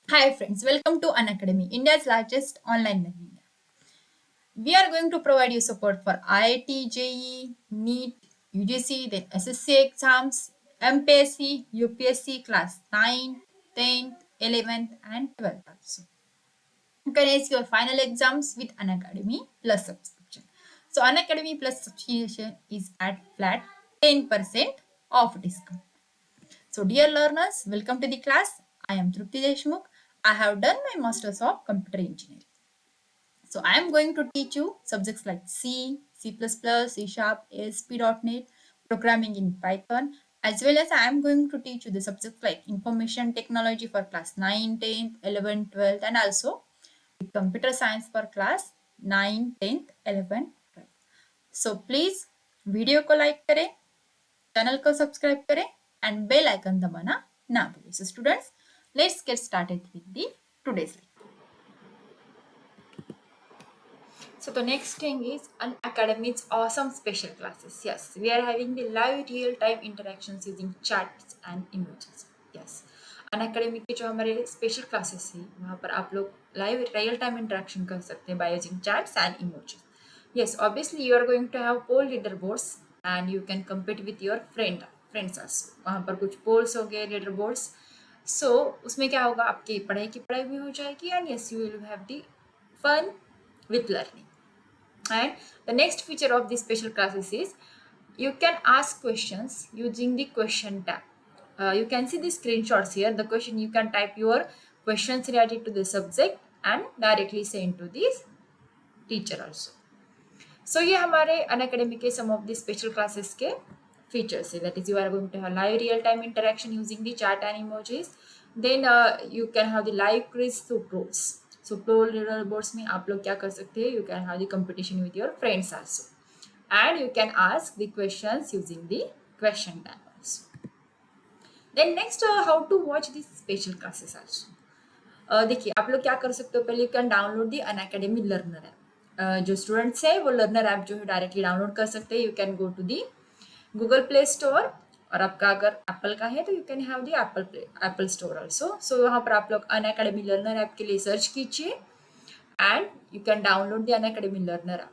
Hi friends, welcome to Unacademy, India's largest online learning app. We are going to provide you support for IIT, JEE, NEET, UGC, then SSC exams, MPSC, UPSC class 9, 10th, 11th and 12th also. You can ace your final exams with Unacademy Plus subscription. So Unacademy Plus subscription is at flat 10% off discount. So, dear learners, welcome to the class. I am Trupti Deshmukh. I have done my Masters of Computer Engineering. So, I am going to teach you subjects like C, C++, C Sharp, ASP.NET, programming in Python, as well as I am going to teach you the subjects like information technology for class 9, 10th, 11th, 12th, and also computer science for class 9, 10th, 11th, 12th. So, please video को like करें, channel को subscribe करें and bell icon दबाना ना भूलें. So students, let's get started with the today's lecture. So the next thing is Unacademy's awesome special classes. Yes, we are having the live real-time interactions using chats and emojis. Yes, Unacademy के जो हमारे special classes है वहाँ पर आप लोग live real time interaction कर सकते हैं by using chats and emojis. Yes, obviously you are going to have poll leaderboards and you can compete with your friends also. वहाँ पर कुछ polls हो गए leaderboards. So उसमें क्या होगा, आपकी पढ़ाई की पढ़ाई भी हो जाएगी and yes you will have the fun with learning. And the next feature of these special classes is you can ask questions using the question tab. You can see the screenshots here. The question, you can type your questions related to the subject and directly send to the teacher also. So ये हमारे Unacademy के some of the special classes के features है. That is, you are going to have live real time interaction using the chat and emojis. Then you can have the live quiz through pros. So pro leaderboards में आप लोग क्या कर सकते हैं? You can have the competition with your friends also, and you can ask the questions using the question tab also. Then next, how to watch these special classes also. देखिए आप लोग क्या कर सकते हो, पहले you can download the Unacademy learner app. जो students है वो लर्नर ऐप जो है डायरेक्टली डाउनलोड कर सकते हैं. You can go to the Google Play Store, और आपका अगर एप्पल का है तो you can have the Apple Store also. So वहाँ पर आप लोग अनअकैडमी लर्नर ऐप के लिए सर्च कीजिए and you can download the Unacademy learner app.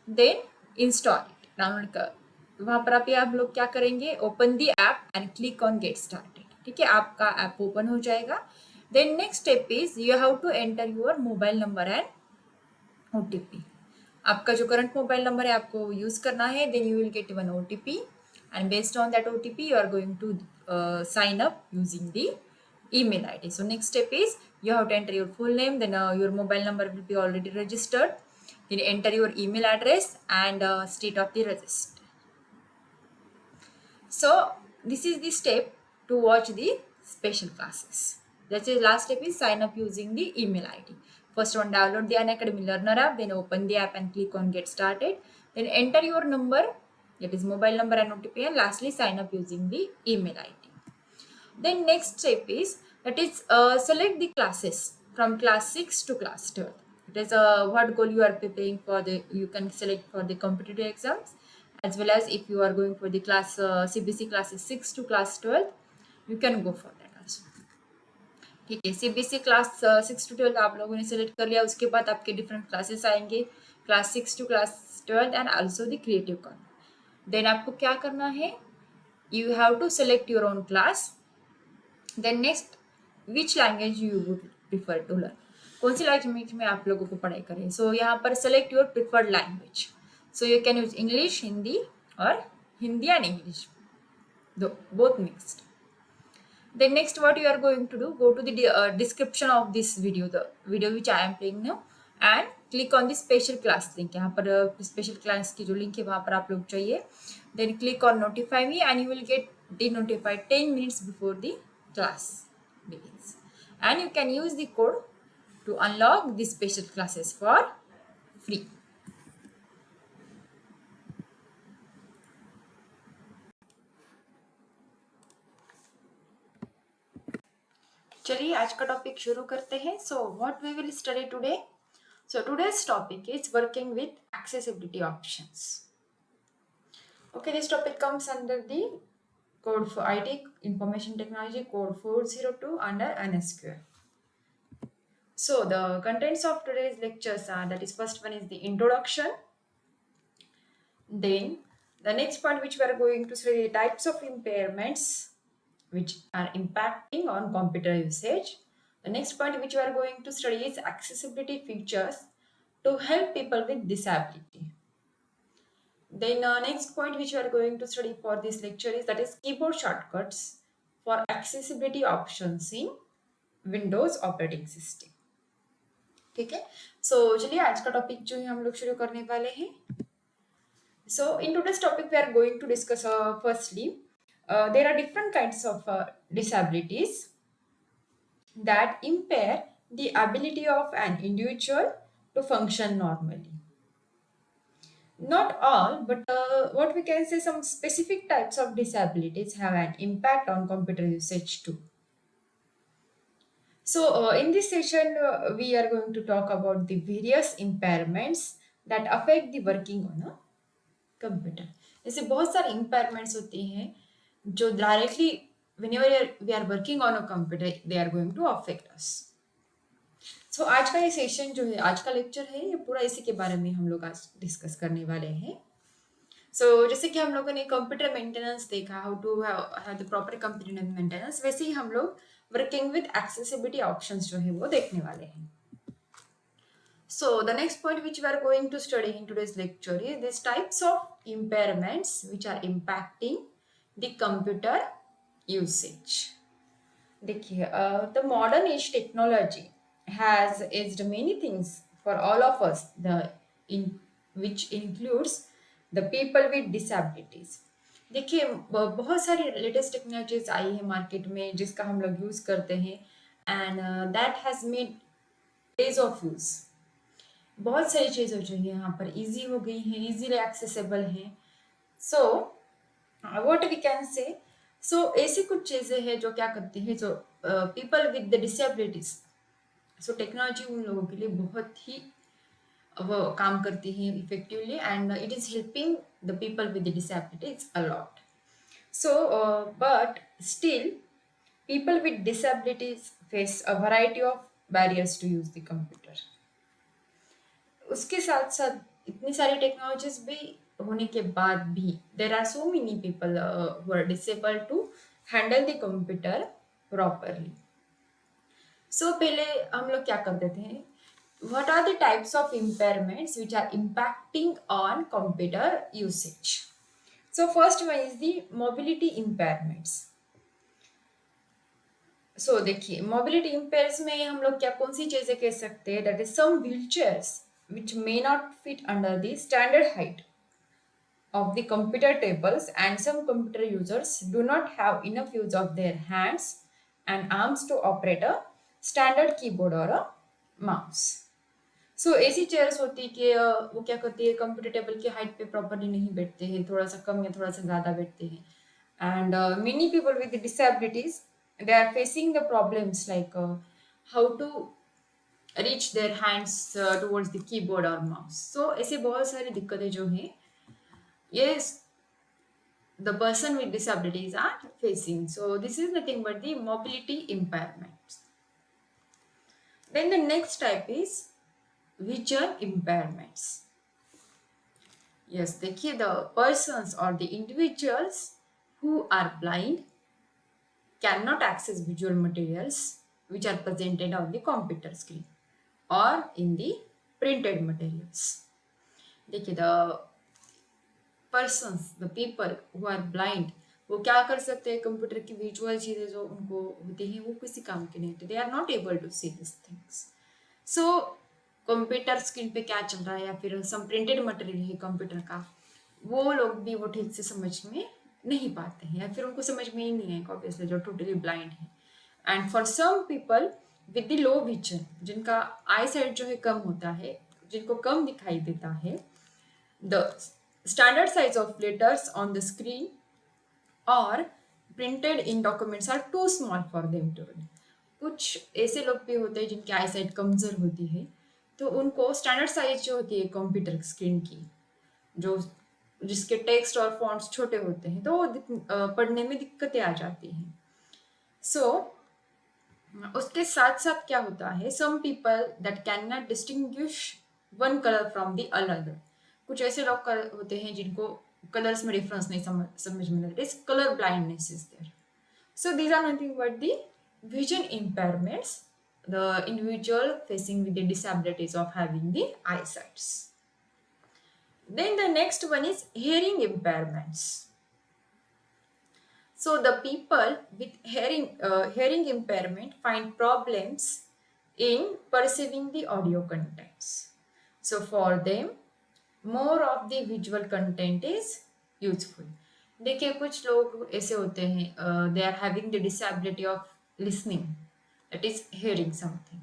Then install it, download कर. वहाँ पर आप लोग क्या करेंगे, open the app and click on get started. ठीक है, आपका ऐप ओपन हो जाएगा. Then next step is you have to enter your mobile number and OTP. आपका जो करंट मोबाइल नंबर है आपको यूज करना है. Then you will get one OTP and based on that OTP you are going to sign up using the email ID. So next step is you have to enter your full name, then your mobile number will be already registered. Then enter your email address and state of the register. So this is the step to watch the special classes. That's the last step is sign up using the email ID. First one, download the Unacademy Learner app, then open the app and click on get started. Then enter your number, that is mobile number and OTP, and lastly sign up using the email ID. Then next step is that is select the classes from class 6 to class 12. It is what goal you are preparing for. The you can select for the competitive exams, as well as if you are going for the class CBC classes 6 to class 12, you can go for that also. ठीक है, CBC class 6 to 12 आप लोगों ने select कर लिया. उसके बाद आपके डिफरेंट क्लासेस आएंगे, class 6 to class 12 and also the creative corner. Then आपको क्या करना है, you have to select your own class. Then next, which language you would prefer to learn, कौन सी लैंग्वेज में आप लोगों को पढ़ाई करें. सो यहाँ पर select your preferred language. So you can use English, Hindi, और Hindi and English, both mixed. Then next what you are going to do, go to the description of this video, the video which I am playing now, and click on the special class link. यहाँ पर special class की जो link है वहाँ पर आप लोग चाहिए. Then click on notify me and you will get de-notified 10 minutes before the class begins. And you can use the code to unlock the special classes for free. चलिए आज का टॉपिक शुरू करते हैं. So what we will study today. So today's topic is working with accessibility options. Okay, this topic comes under the code for IT information technology code 402 under NSQL. So the contents of today's lectures are, that is, first one is the introduction. Then the next point which we are going to study, the types of impairments which are impacting on computer usage. The next point which we are going to study is accessibility features to help people with disability. Then next point which we are going to study for this lecture is, that is, keyboard shortcuts for accessibility options in Windows operating system. ठीक है. सो चलिए आज का topic जो है हम लोग शुरू करने वाले हैं. So in today's topic we are going to discuss firstly there are different kinds of disabilities that impair the ability of an individual to function normally. Not all, but what we can say, some specific types of disabilities have an impact on computer usage too. So in this session we are going to talk about the various impairments that affect the working on a computer. जैसे बहुत सारे impairments होती हैं जो directly whenever we are working on a computer they are going to affect us. So आज का ये session जो है, आज का लेक्चर है, ये पूरा इसी के बारे में हम लोग आज डिस्कस करने वाले हैं. सो जैसे कि हम लोगों ने कंप्यूटर मेंटेनेंस देखा, how to have the proper computer maintenance, वैसे ही हम लोग वर्किंग विद एक्सेसिबिलिटी ऑप्शंस जो है वो देखने वाले हैं. So the next point which we are going to study in today's lecture is these types of impairments which are impacting the computer usage. देखिए, the modern age technology has aged many things for all of us, which includes the people with disabilities. देखिए, बहुत सारी latest technologies आई है market में जिसका हम लोग use करते हैं, and that has made days of use. बहुत सारी चीज़ें जो है यहाँ पर इजी हो गई हैं, इजीली एक्सेसिबल हैं. So what we can say, सो ऐसी कुछ चीज़ें हैं जो क्या करती है, जो people with the disabilities, so technology उन लोगों के लिए बहुत ही वो काम करती है effectively, and it is helping the people with the disabilities a lot. So but still people with disabilities face a variety of barriers to use the computer. उसके साथ साथ इतनी सारी टेक्नोलॉजीज भी होने के बाद भी there are so many people who are disable to handle the computer properly. So पहले हम लोग क्या करते थे, what are the types of impairments which are impacting on computer usage. So first one is the mobility impairments. So देखिए, mobility impairs में हम लोग क्या कौन सी चीजें कह सकते हैं, that is some wheelchairs which may not fit under the standard height of the computer tables, and some computer users do not have enough use of their hands and arms to operate a standard keyboard or a mouse. So ऐसी chairs होती है कि वो क्या करती है, computer table की height पे प्रॉपरली नहीं बैठते हैं, थोड़ा सा कम या थोड़ा सा ज़्यादा बैठते हैं. And many people with disabilities they are facing the problems like how to reach their hands towards the keyboard or mouse. So ऐसे बहुत सारी दिक्कतें जो हैं ये the person with disabilities are facing. So this is nothing but the mobility impairments. Then the next type is vision impairments. Yes, देखिए, the persons or the individuals who are blind cannot access visual materials which are presented on the computer screen or in the printed materials. देखिए, the persons, the people who are blind, वो क्या कर सकते हैं, computer की visual चीज़ें जो उनको होती हैं वो किसी काम के नहीं होती, they are not able to see this things. So computer screen पे क्या चल रहा है या फिर सम प्रिंटेड मटेरियल है कंप्यूटर का, वो लोग भी वो ठीक से समझ में नहीं पाते हैं या फिर उनको समझ में ही नहीं है, ऑब्वियसली जो टोटली ब्लाइंड है. And for some people with the low vision, जिनका आई साइट जो है कम होता है, जिनको कम दिखाई देता है, the standard size of letters on the screen और printed in documents are too small for them to read. कुछ ऐसे लोग भी होते हैं जिनकी आई साइट कमजोर होती है, तो उनको स्टैंडर्ड साइज जो होती है कंप्यूटर स्क्रीन की, जो जिसके टेक्स्ट और फॉन्ट्स छोटे होते हैं, तो वो पढ़ने में दिक्कतें आ जाती हैं. सो उसके साथ साथ क्या होता है, some people that can not distinguish one colour from the another. कुछ ऐसे लोग होते हैं जिनको कलर्स में डिफरेंस नहीं समझ में आता, is colour blindness is there. So these are nothing but the vision impairments the individual facing with the disabilities of having the eyesights. Then the next one is hearing impairments. So the people with hearing impairment find problems in perceiving the audio contents. So for them, more of the visual content is useful. देखिए कुछ लोग ऐसे होते हैं, they are having the disability of listening, that is hearing something.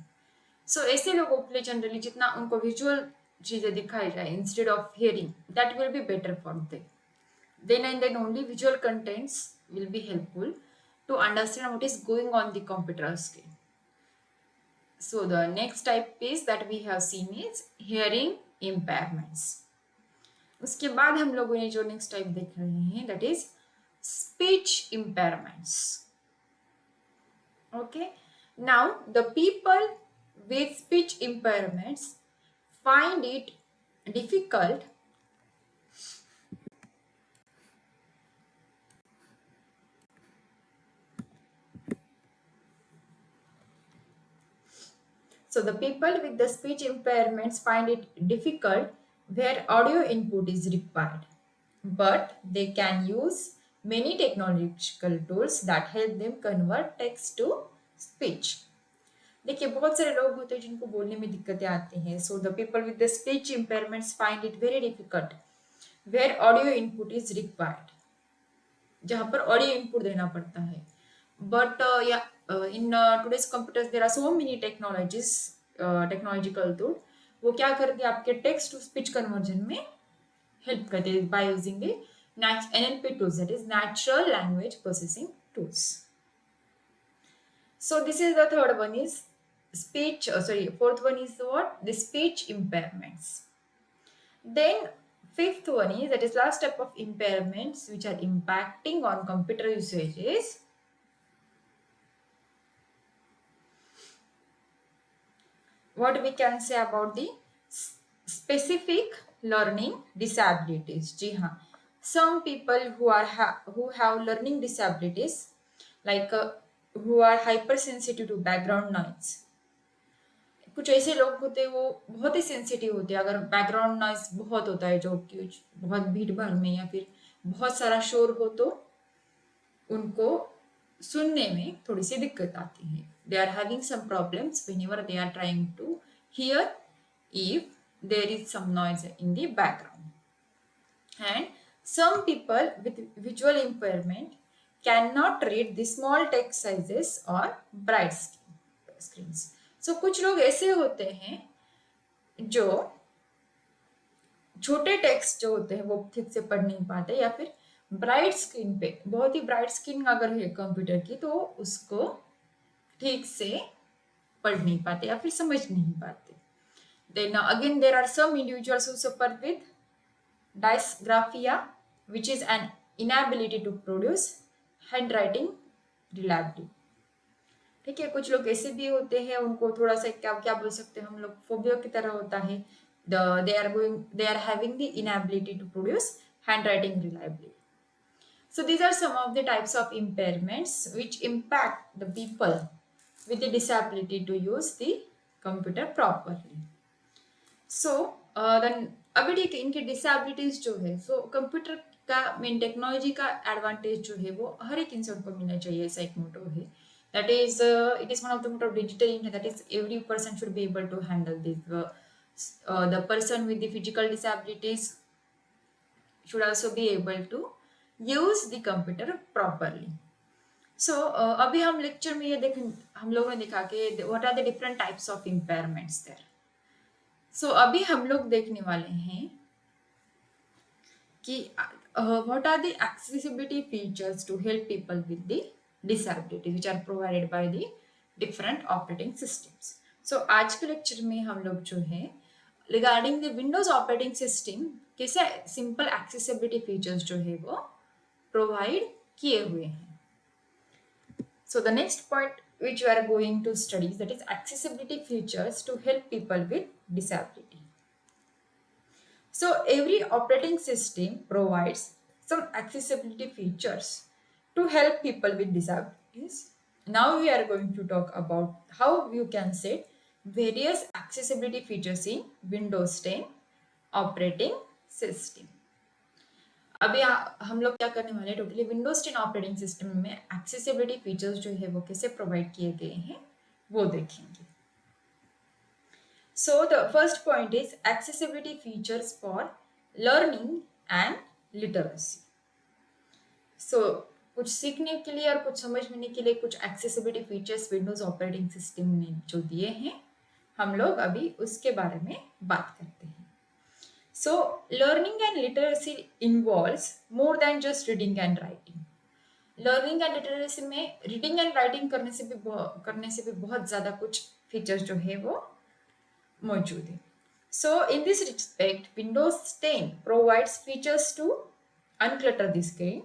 So ऐसे लोगों के लिए जनरली जितना उनको विजुअल चीजें दिखाई जाए instead of hearing, that will be better for them. Then and then only visual contents will be helpful to understand what is going on the computer screen. So the next type is that we have seen is hearing impairments. उसके बाद हम लोगों ने जो next type देख रहे हैं that is speech impairments. Okay, now the people with speech impairments find it difficult So the people with the speech impairments find it difficult where audio input is required, but they can use many technological tools that help them convert text to speech. देखिए बहुत सारे लोग होते हैं जिनको बोलने में दिक्कतें आती हैं. So the people with the speech impairments find it very difficult where audio input is required, जहाँ पर ऑडियो इनपुट देना पड़ता है. But in today's computers there are so many technological tool. वो क्या करते हैं आपके टेक्स्ट टू स्पीच कन्वर्जन में हेल्प करते हैं by using the NLP tools, that is natural language processing tools. So this is the third one is fourth one is what? The speech impairments. Then fifth one is, that is last type of impairments which are impacting on computer usage is what we can say about the specific learning disabilities. जी हाँ, some people who have learning disabilities like who are hypersensitive to background noise. कुछ ऐसे लोग होते हैं वो बहुत ही sensitive होते हैं, अगर बैकग्राउंड नॉइज बहुत होता है जो कि बहुत भीड़ भाड़ में या फिर बहुत सारा शोर हो तो उनको सुनने में थोड़ी सी दिक्कत आती है. They are having some problems whenever they are trying to hear if there is some noise in the background. And some people with visual impairment cannot read the small text sizes or bright screens. So कुछ लोग ऐसे होते हैं जो छोटे text जो होते हैं वो ठीक से पढ़ नहीं पाते, या फिर ब्राइट स्क्रीन पे, बहुत ही ब्राइट स्क्रीन अगर है कंप्यूटर की तो उसको ठीक से पढ़ नहीं पाते या फिर समझ नहीं पाते. Then again there are some individuals who suffer with dysgraphia, which is an inability to produce handwriting reliably. ठीक है, कुछ लोग ऐसे भी होते हैं उनको थोड़ा सा क्या क्या बोल सकते हैं हम लोग, फोबिया की तरह होता है. they are having the inability to produce handwriting reliably. So these are some of the types of impairments which impact the people with the disability to use the computer properly. So then अभी ठीक है, इनके disabilities जो है, so computer का main technology का advantage जो है वो हर एक इंसान को मिलना चाहिए, ऐसा एक मोटो है. That is it is one of the motto of digital India, that is every person should be able to handle this. The person with the physical disabilities should also be able to use the computer properly. So अभी हम lecture में ये हम लोगों ने देखा कि what are the different types of impairments there. So अभी हम लोग देखने वाले हैं कि what are the accessibility features to help people with the disability which are provided by the different operating systems. So आज के लेक्चर में हम लोग जो है regarding the Windows operating system कैसे सिंपल एक्सेसिबिलिटी फीचर्स जो है वो प्रोवाइड किए हुए हैं. So the next point which we are going to study, that is accessibility features to help people with disability. So every operating system provides some accessibility features to help people with disabilities. Now we are going to talk about how you can set various accessibility features in Windows 10 operating system. अभी हम लोग क्या करने वाले हैं, totally Windows 10 operating system में accessibility features जो है वो कैसे प्रोवाइड किए गए हैं वो देखेंगे. So the first point is accessibility features for learning and literacy. So कुछ सीखने के लिए और कुछ समझने के लिए कुछ accessibility features Windows operating system ने जो दिए हैं, हम लोग अभी उसके बारे में बात करते हैं. So learning and literacy involves more than just reading and writing. Learning and literacy में रीडिंग एंड राइटिंग करने से भी बहुत ज़्यादा कुछ फीचर्स जो है वो मौजूद है. So in this respect, Windows 10 provides features to unclutter the screen,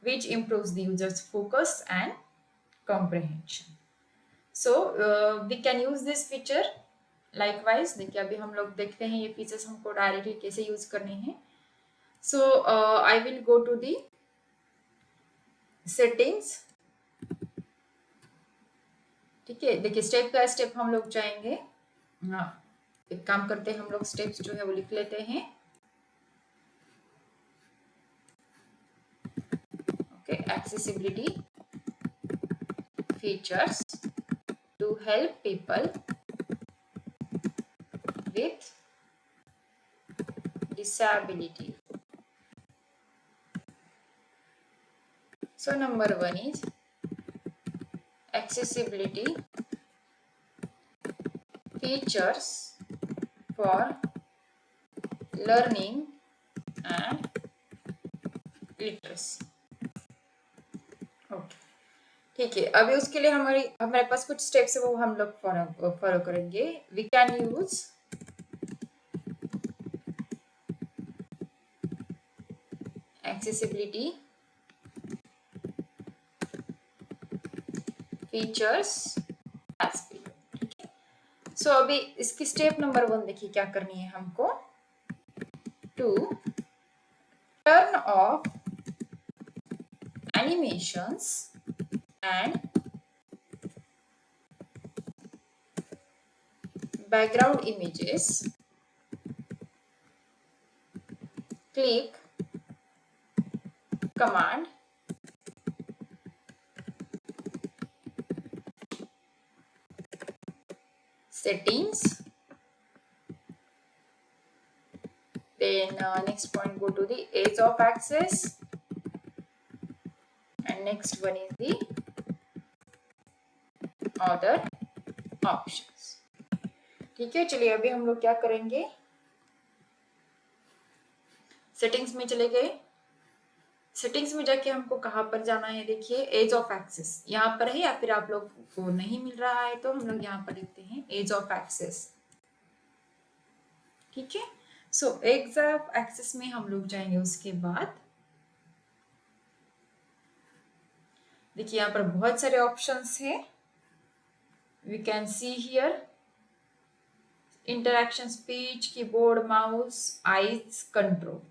which improves the user's focus and comprehension. So we can use this feature. Likewise, देखिए अभी हम लोग देखते हैं ये फीचर्स हमको डायरेक्टली कैसे यूज करने हैं. So I will go to the settings. ठीक है, देखिए स्टेप बाय स्टेप हम लोग जाएंगे. हाँ, एक काम करते हैं, हम लोग स्टेप्स जो है वो लिख लेते हैं. Okay, accessibility features to help people with disability. So number one is accessibility features for learning and literacy. Okay, ठीक है. अभी उसके लिए हमारे पास कुछ स्टेप्स है वो हम लोग फॉलो करेंगे. We can use accessibility features as below. सो अभी इसकी स्टेप नंबर 1 देखिए क्या करनी है हमको. To turn off animations and background images. Click command settings. Then next point, go to the age of access, and next one is the other options. ठीक है, चलिए अभी हम लोग क्या करेंगे, सेटिंग्स में चले गए. सेटिंग्स में जाके हमको कहाँ पर जाना है, देखिए एज ऑफ एक्सेस यहाँ पर है, या फिर आप लोग को नहीं मिल रहा है तो हम लोग यहाँ पर लिखते हैं एज ऑफ एक्सेस. ठीक है, सो एज ऑफ एक्सेस में हम लोग जाएंगे. उसके बाद देखिए यहाँ पर बहुत सारे ऑप्शंस हैं. We can see here interaction, speech, keyboard, mouse, eyes control,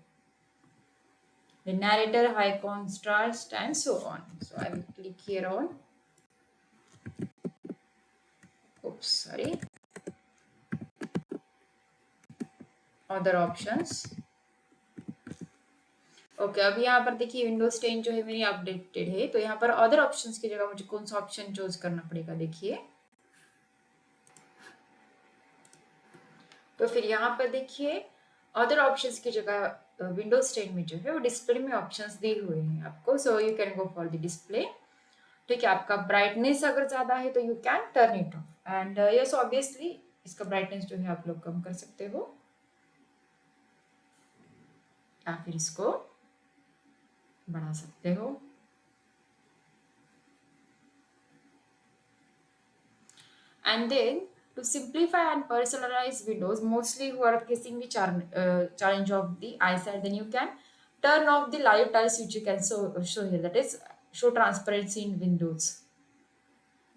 the narrator, high contrast, and so on. So I will click here on, other options. Okay, अभी यहाँ पर देखिए विंडोज 10 जो है मेरी अपडेटेड है, तो यहाँ पर अदर ऑप्शंस की जगह मुझे कौन सा ऑप्शन चूज करना पड़ेगा. देखिए तो फिर यहाँ पर देखिए अदर ऑप्शंस की जगह विंडोज 10 में जो है वो डिस्प्ले में ऑप्शंस दिए हुए हैं आपको. सो you can go for the display. ठीक है, आपका ब्राइटनेस अगर ज्यादा है तो you can turn it of, and yes obviously इसका ब्राइटनेस जो है आप लोग कम कर सकते हो या फिर इसको बढ़ा सकते हो. And then to simplify and personalize Windows, mostly who are facing the challenge of the eyesight, then you can turn off the live tiles which you can show here, that is show transparency in Windows.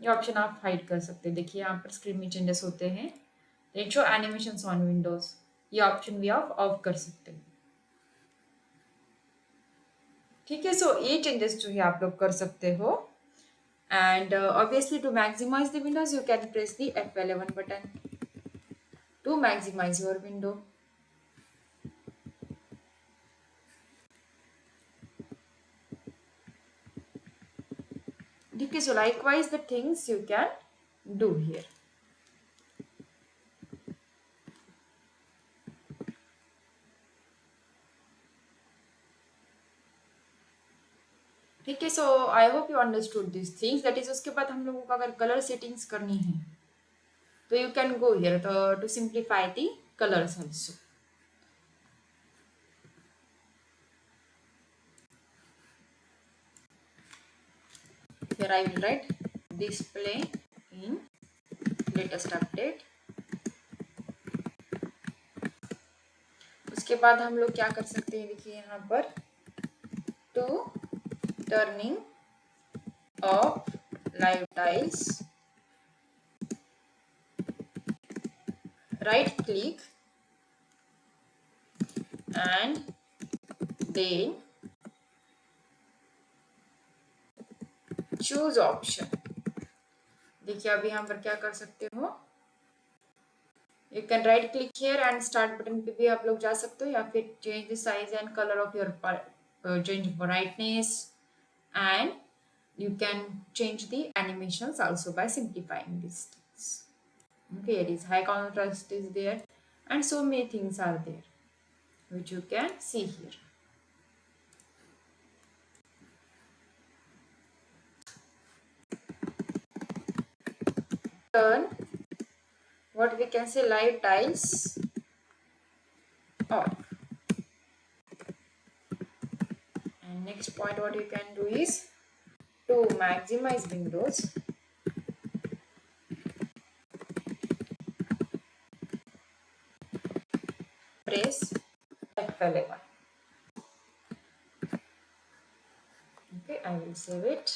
ये option आप hide कर सकते हैं। देखिए यहाँ पर screen में changes होते हैं। Then show animations on Windows, ये ऑप्शन भी आप ऑफ कर सकते हैं। ठीक है, सो ये चेंजेस जो है आप लोग कर सकते हो। And obviously to maximise the windows you can press the F11 button to maximise your window. ठीक है, सो likewise the things you can do here. ठीक है, so I hope you understood this things. That is उसके बाद हम लोगों को अगर कलर सेटिंग्स करनी है तो you can go here to simplify the colours also. Here I will write display in latest update। उसके बाद हम लोग क्या कर सकते हैं, देखिए यहाँ पर to turning off live tiles, right click and then choose option। देखिए अभी यहाँ पर क्या कर सकते हो, you can write click here and start button पे भी आप लोग जा सकते हो, या फिर change the size and colour of your change brightness and you can change the animations also by simplifying these things. Okay, it is high contrast is there and so many things are there which you can see here. Turn what we can say live tiles off. And next point what you can do is to maximize windows, press F11. Okay, I will save it.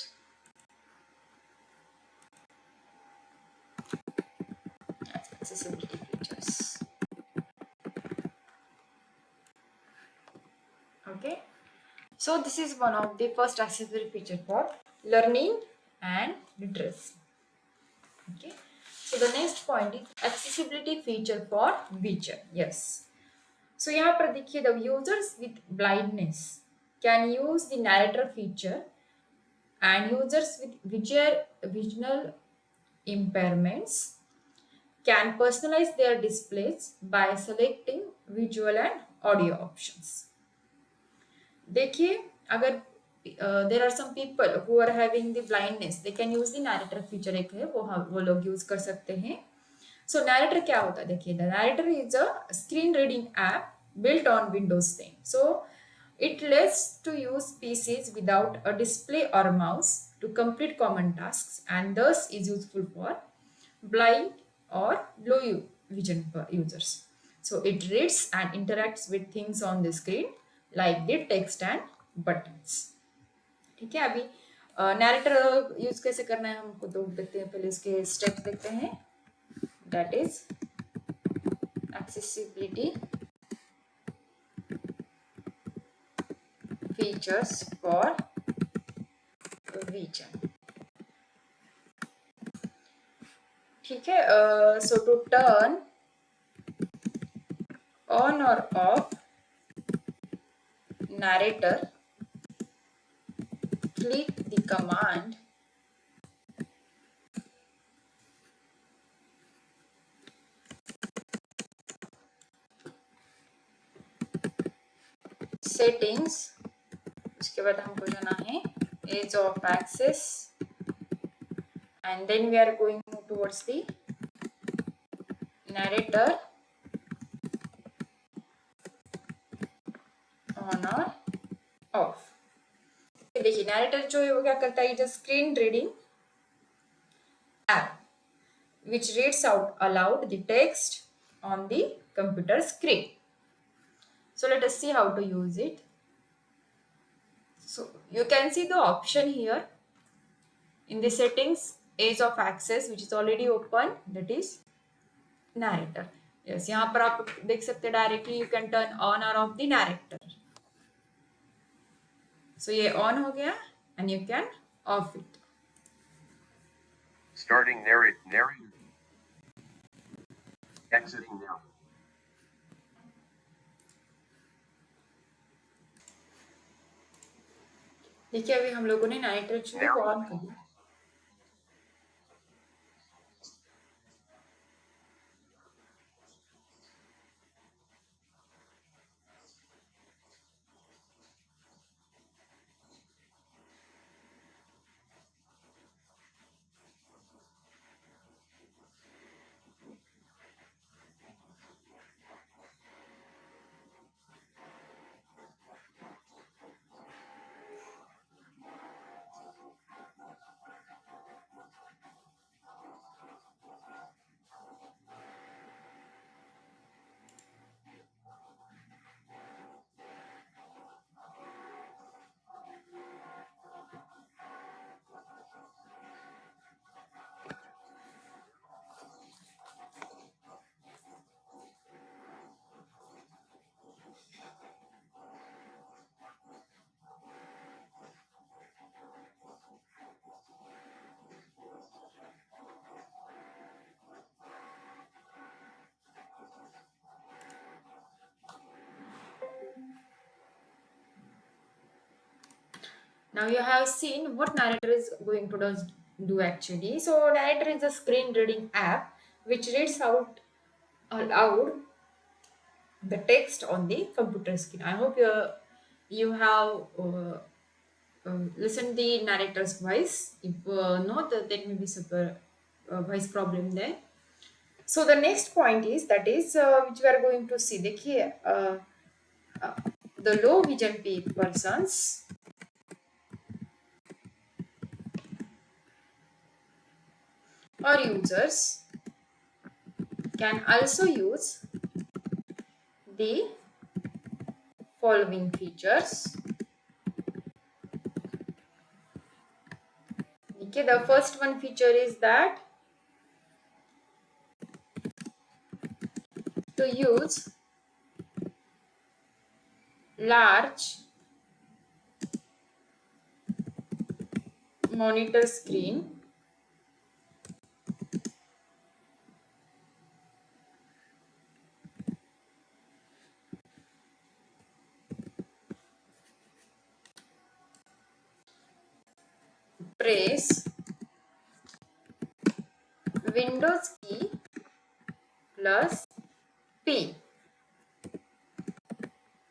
Accessibility features. Okay, so this is one of the first accessibility feature for learning and literacy. Okay, so the next point is accessibility feature for vision. Yes, so यहाँ पर देखिए the users with blindness can use the narrator feature and users with visual impairments can personalize their displays by selecting visual and audio options। देखिए अगर there are some people who are having the blindness they can use the narrator feature, एक है वो लोग use कर सकते हैं। सो narrator क्या होता है, देखिए the narrator is a screen reading app built on Windows 10. So it lets to use PCs without a display or mouse to complete common tasks and thus is useful for blind or low vision users. So it reads and interacts with things on the screen like the text and buttons। ठीक है, अभी narrator use कैसे करना है हमको तो देखते हैं, पहले इसके स्टेप्स देखते हैं। That is accessibility features for vision। ठीक है, सो टू टर्न ऑन और of narrator, click the command settings। उसके बाद हमको जाना है edge of axis and then we are going towards the narrator on or off। देखिए नैरेटर जो है वो क्या करता है, is screen reading app which reads out aloud the text on the computer screen। So let us see how to use it। So you can see the option here in the settings, ease of access which is already open, that is narrator. Yes, यहाँ पर आप देख सकते हैं directly you can turn on और off the narrator. So ये on हो गया and you can off it. Starting narrator. Exiting now. देखिए अभी हम लोगों ने नैरेटर जो को ऑन कर दिया. Now you have seen what narrator is going to do actually. So narrator is a screen reading app which reads out aloud the text on the computer screen. I hope you have listened the narrator's voice. If not, there may be some voice problem there. So the next point is that is which we are going to see. देखिए the low vision persons or users can also use the following features. Okay, the first one feature is that to use large monitor screen press Windows key plus P.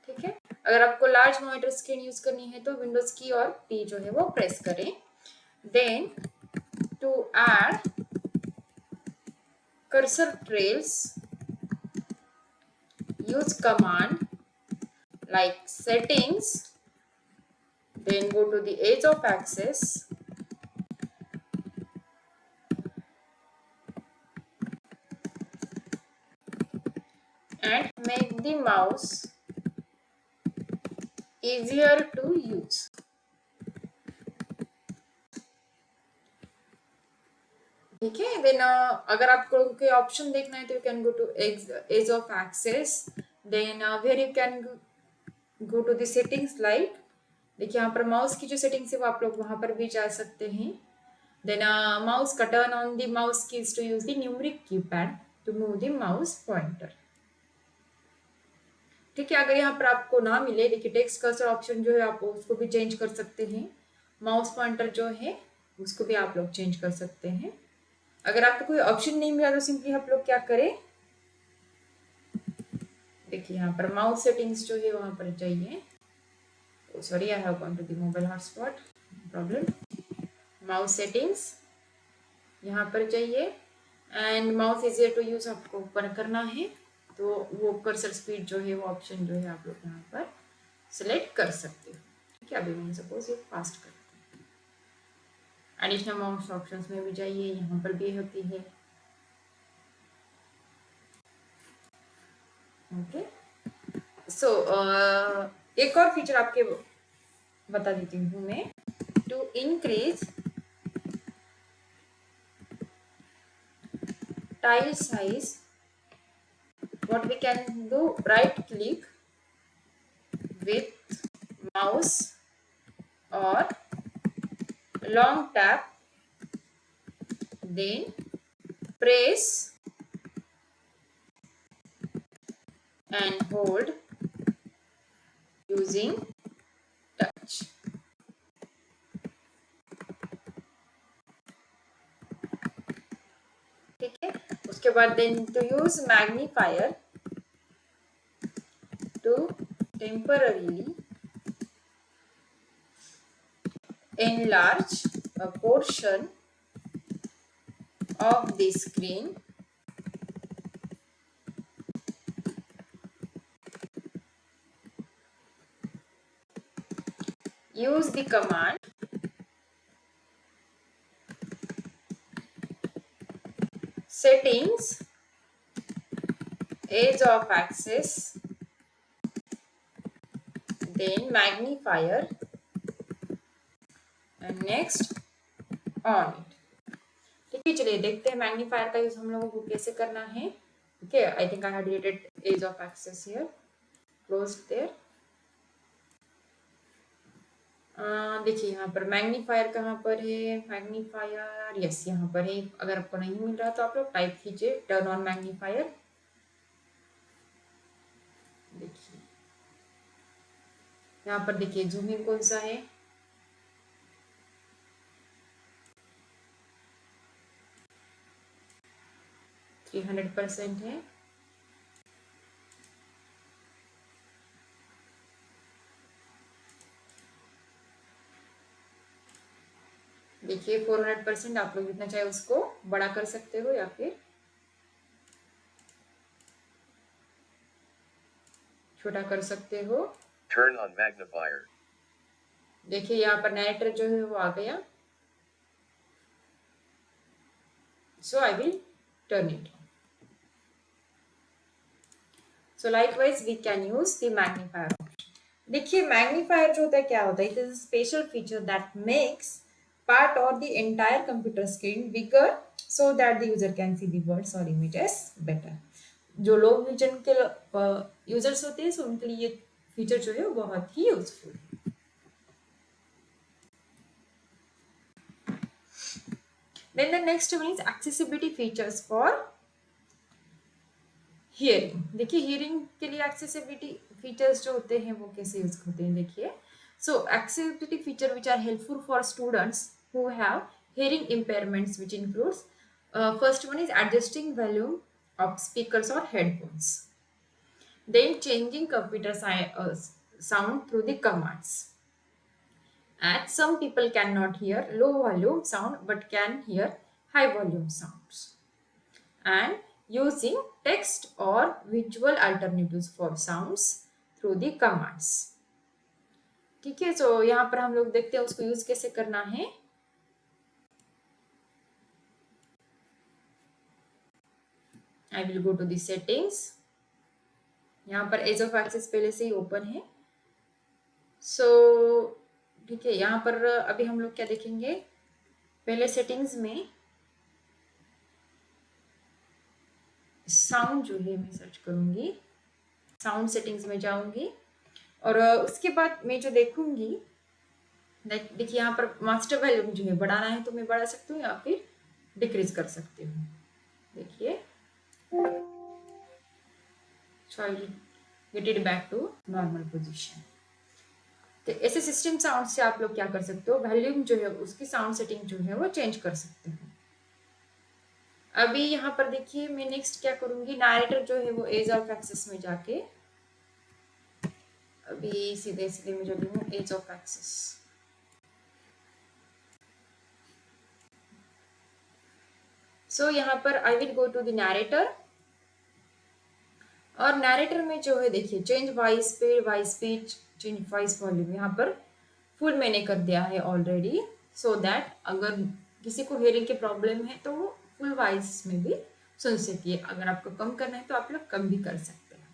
ठीक है, अगर आपको large monitor screen use करनी है तो Windows की और P जो है वो प्रेस करें. Then to add cursor trails use command like settings, then go to the edge of axis, and make the mouse easier to use. ठीक है, देन अगर आपको कोई ऑप्शन देखना है तो you can go to ease of access, then where you can go to the settings. Like देखिए यहाँ पर माउस की जो सेटिंग्स है वो आप लोग वहां पर भी जा सकते हैं. देन माउस का turn on the mouse keys to use the numeric keypad to move the mouse pointer. ठीक है, अगर यहाँ पर आपको ना मिले, देखिए टेक्स्ट कर्सर ऑप्शन जो है आप उसको भी चेंज कर सकते हैं. माउस पॉइंटर जो है उसको भी आप लोग चेंज कर सकते हैं. अगर आपको कोई ऑप्शन नहीं मिला तो सिंपली आप लोग क्या करें, देखिए यहाँ पर माउस सेटिंग्स जो है वहां पर जाइए. Sorry, I have gone to the mobile hotspot, problem. Mouse settings यहाँ पर जाइए and mouse easier to use आपको ओपन करना है तो वो कर्सर स्पीड जो है वो ऑप्शन जो है आप लोग यहाँ पर सिलेक्ट कर सकते हो. ठीक है, अभी मैं सपोज ये फास्ट करते हैं. एडिशनल माउस ऑप्शंस में भी जाइए, यहाँ पर भी होती है. ओके, सो एक और फीचर आपके बता देती हूँ मैं. To increase tile size, what we can do, right click with mouse or long tap, then press and hold using touch. ठीक है, उसके बाद then to use magnifier to temporarily enlarge a portion of the screen use the command settings edge of axis then magnifier and next on it. ठीक है, चलिए देखते हैं magnifier का यूज हम लोगों को कैसे करना है. Okay, I think I have deleted ease of access here, close there. देखिए यहाँ पर मैग्नीफायर कहाँ पर है, मैग्नीफायर यस यहाँ पर है. अगर आपको नहीं मिल रहा तो आप लोग टाइप कीजिए टर्न ऑन मैग्नीफायर. देखिए यहाँ पर देखिए जूमिंग कौन सा है, थ्री 300% है. देखिए 400%. आप लोग जितना चाहे उसको बड़ा कर सकते हो या फिर छोटा कर सकते हो. Turn on magnifier. देखिए यहाँ पर नैरेटर जो है वो आ गया. So I will turn it. So likewise we can use the magnifier option. देखिए मैग्नीफायर जो होता है क्या होता है, it is a special feature that makes part or the entire computer screen bigger so that the user can see the words or images better. जो low vision के users होते हैं, उनके लिए ये फीचर जो है वो बहुत ही यूजफुल है. Then the next one is accessibility features for hearing. देखिए hearing के लिए accessibility features जो होते हैं वो कैसे यूज होते हैं. देखिए so accessibility feature which are helpful for students who have hearing impairments, which includes first one is adjusting volume of speakers or headphones, then changing computer sound through the commands, and some people cannot hear low volume sound but can hear high volume sounds, and using text or visual alternatives for sounds through the commands. ठीक है, सो यहाँ पर हम लोग देखते हैं उसको use कैसे करना है. I will go to the settings. यहाँ पर एज ऑफ एक्सेस पहले से ही ओपन है. सो ठीक है, यहाँ पर अभी हम लोग क्या देखेंगे, पहले सेटिंग्स में साउंड जो है मैं सर्च करूंगी, साउंड सेटिंग्स में जाऊंगी और उसके बाद मैं जो देखूंगी, देखिए यहाँ पर मास्टर वॉल्यूम जो है बढ़ाना है तो मैं बढ़ा सकती हूँ या फिर डिक्रीज कर सकती हूँ. देखिए so I will get it back to normal position. तो ऐसे सिस्टम साउंड से आप लोग क्या कर सकते हो, वॉल्यूम जो है उसकी साउंड सेटिंग जो है वो चेंज कर सकते हो. अभी यहाँ पर देखिए मैं नेक्स्ट क्या करूंगी, नैरेटर जो है वो एज ऑफ एक्सेस में जाके अभी सीधे सीधे मैं चली हूँ एज ऑफ एक्सेस. सो यहाँ पर I will go to the narrator और नैरेटर में जो है देखिए change voice speed, voice speech, change voice volume यहाँ पर फुल मैंने कर दिया है ऑलरेडी, सो दैट अगर किसी को हेयरिंग की प्रॉब्लम है तो वो फुल वॉइस में भी सुन सकिए. अगर आपको कम करना है तो आप लोग कम भी कर सकते हैं.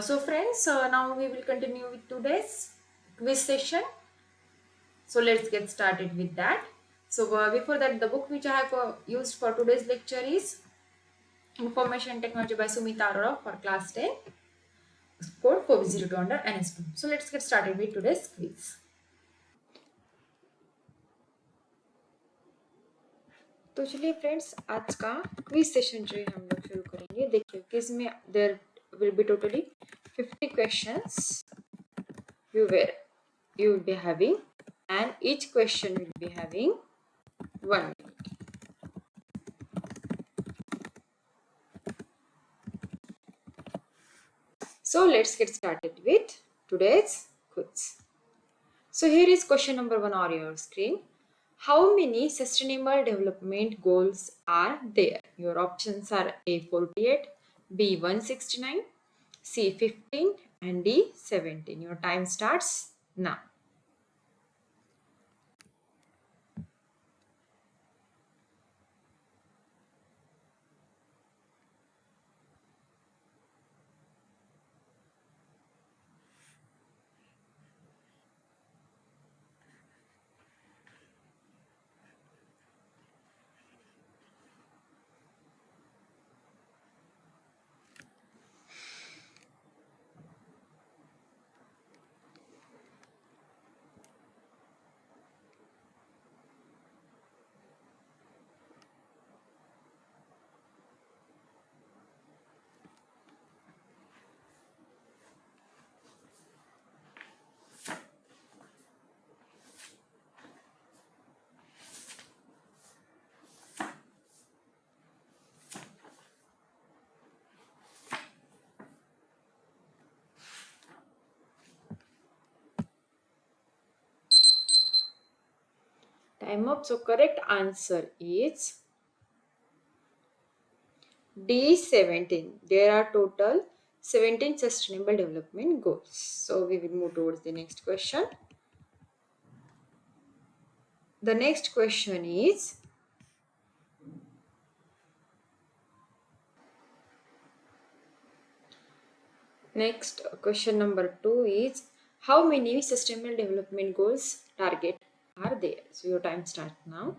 So friends, now we will continue with today's quiz session. So let's get started with that. So before that, the book which I have used for today's lecture is Information Technology by Sumita Arora for class 10, code 402 under NS2. So let's get started with today's quiz. तो चलिए friends, आज का quiz session जो है हम लोग शुरू करेंगे. देखिए क्विज में there will be totally 50 questions you will be having, and each question will be having 1 minute. So let's get started with today's quiz. So here is question number 1 on your screen. How many sustainable development goals are there? Your options are A 48, B 169, C 15 and D 17. Your time starts now. Time up. So correct answer is D 17. There are total 17 sustainable development goals. So we will move towards the next question. The next question is question number 2 is how many sustainable development goals target are there? So your time starts now.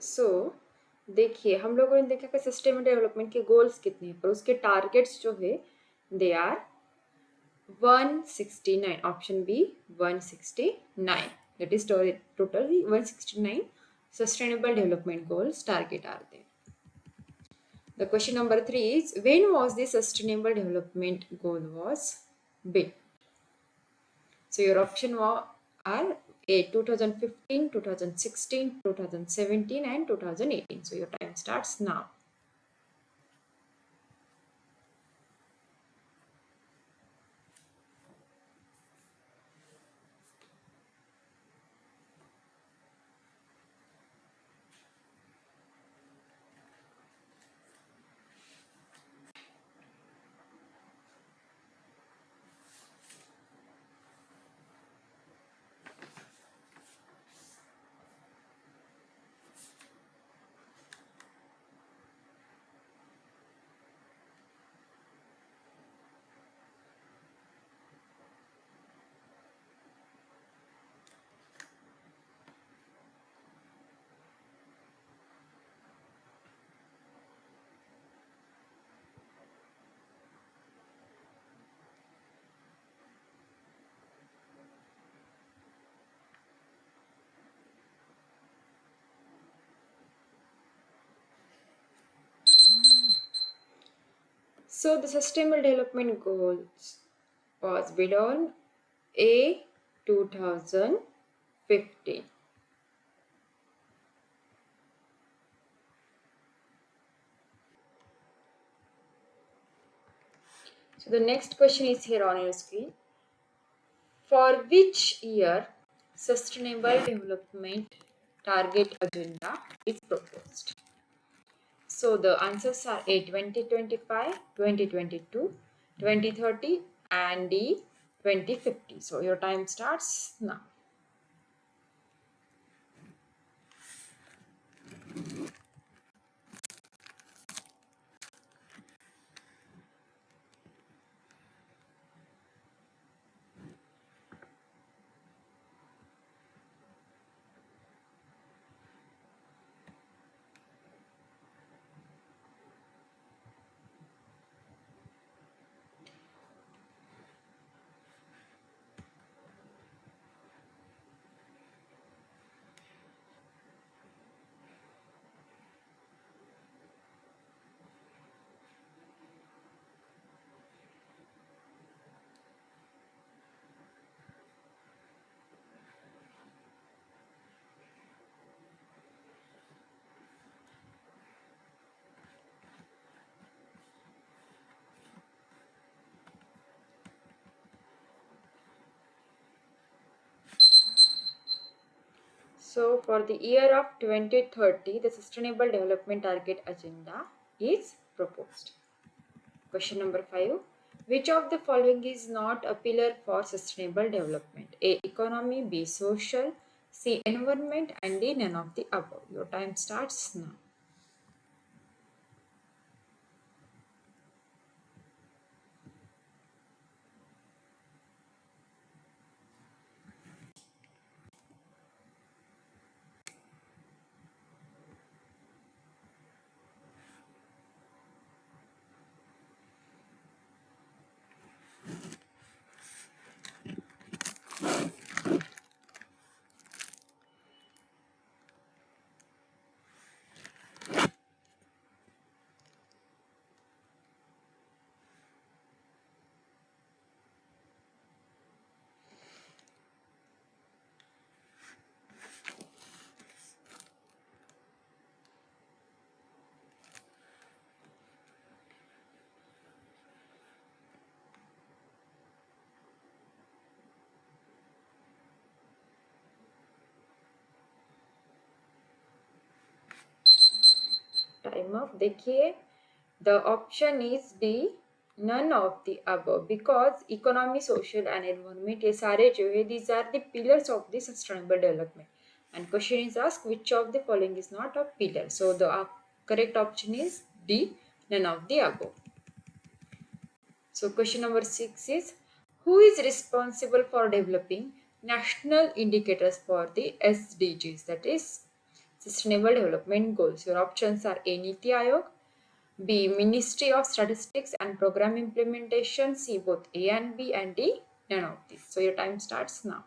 सो देखिए हम लोगों ने देखा कि sustainable development के goals कितने हैं, पर उसके टारगेट्स जो है they are 169. Option B 169. That is total 169 sustainable development goals target are there. The question number 3 is when was the sustainable development goal was built? So your option are A 2015, 2016, 2017 and 2018. So your time starts now. So the Sustainable Development Goals was built on A 2015. So the next question is here on your screen. For which year Sustainable Development Target Agenda is proposed? So the answers are A 2025, 2022, 2030 and D 2050. So your time starts now. So for the year of 2030, the Sustainable Development Target Agenda is proposed. Question number 5. Which of the following is not a pillar for sustainable development? A. Economy, B. Social, C. Environment and D. None of the above. Your time starts now. Time up. देखिए, the option is D. None of the above, because economy, social and environment ये सारे जो है these are the pillars of the sustainable development. And question is asked which of the following is not a pillar. So the correct option is D. None of the above. So question number 6 is, who is responsible for developing national indicators for the SDGs, that is Sustainable Development Goals? Your options are A. Niti Aayog, B. Ministry of Statistics and Program Implementation, C. Both A and B, and D. None of these. So your time starts now.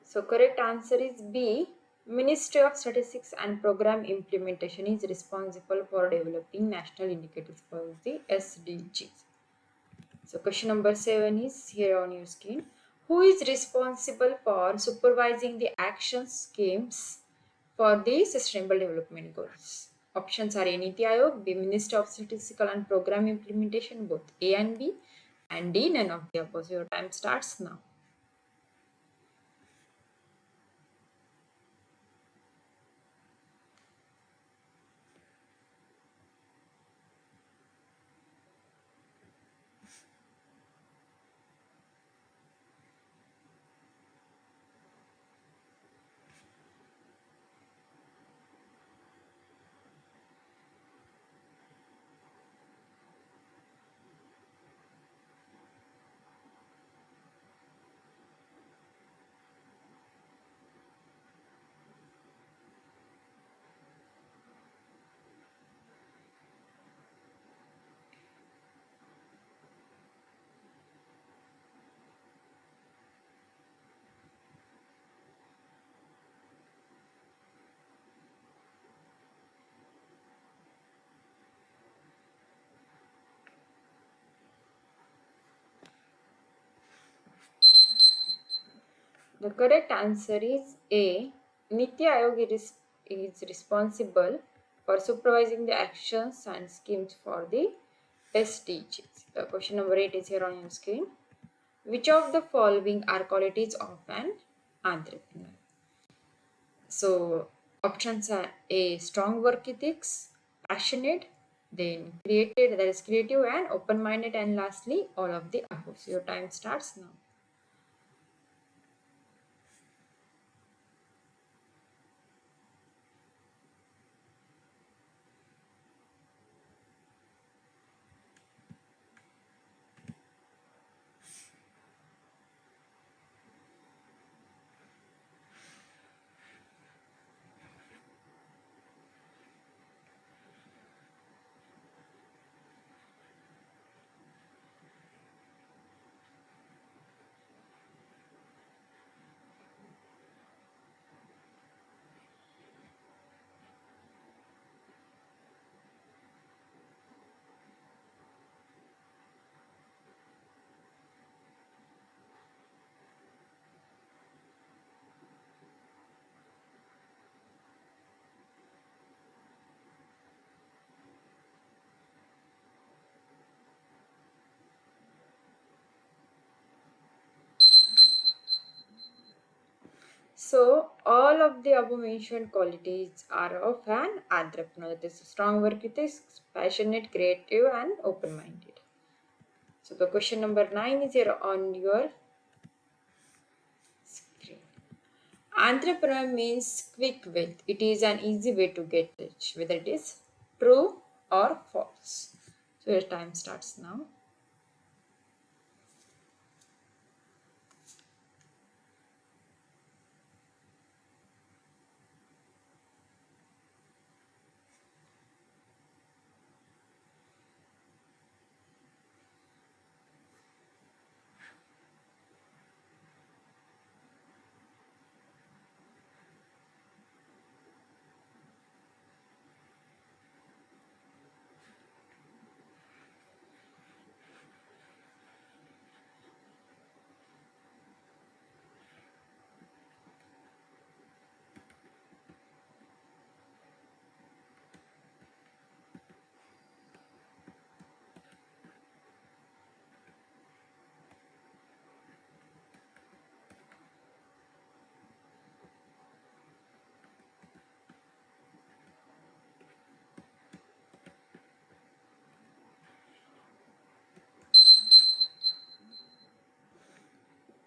So correct answer is B. Ministry of Statistics and Program Implementation is responsible for developing national indicators for the SDGs. So question number 7 is here on your screen. Who is responsible for supervising the action schemes for the Sustainable Development Goals? Options are A. Niti Aayog, B. Minister of Statistical and Program Implementation, both A and B, and D. None of the above. Your time starts now. The correct answer is A. Niti Aayog is responsible for supervising the actions and schemes for the SDGs. The question number 8 is here on your screen. Which of the following are qualities of an entrepreneur? So options are A. Strong work ethics, passionate, then creative, that is creative and open-minded, and lastly all of the above. So your time starts now. So all of the above mentioned qualities are of an entrepreneur. That is strong work ethics, passionate, creative, and open-minded. So the question number 9 is here on your screen. Entrepreneur means quick wealth. It is an easy way to get rich, whether it is true or false. So your time starts now.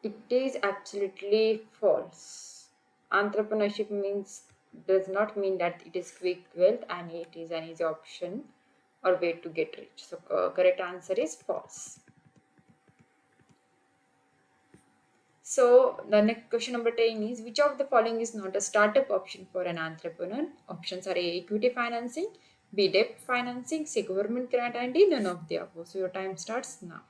It is absolutely false. Entrepreneurship does not mean that it is quick wealth and it is an easy option or way to get rich. So correct answer is false. So the next question number 10 is, which of the following is not a startup option for an entrepreneur? Options are A. Equity financing, B. Debt financing, C. Government grant, and D. None of the above. So your time starts now.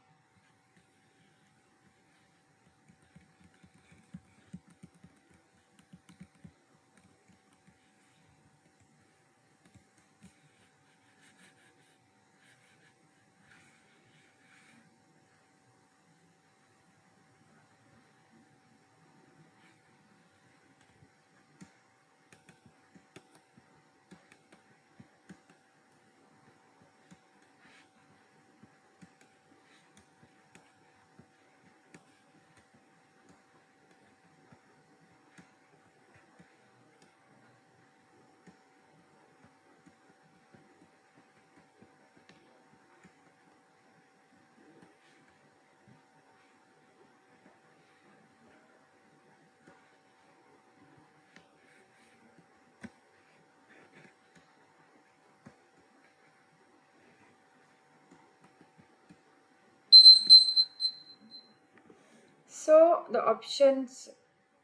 So the options,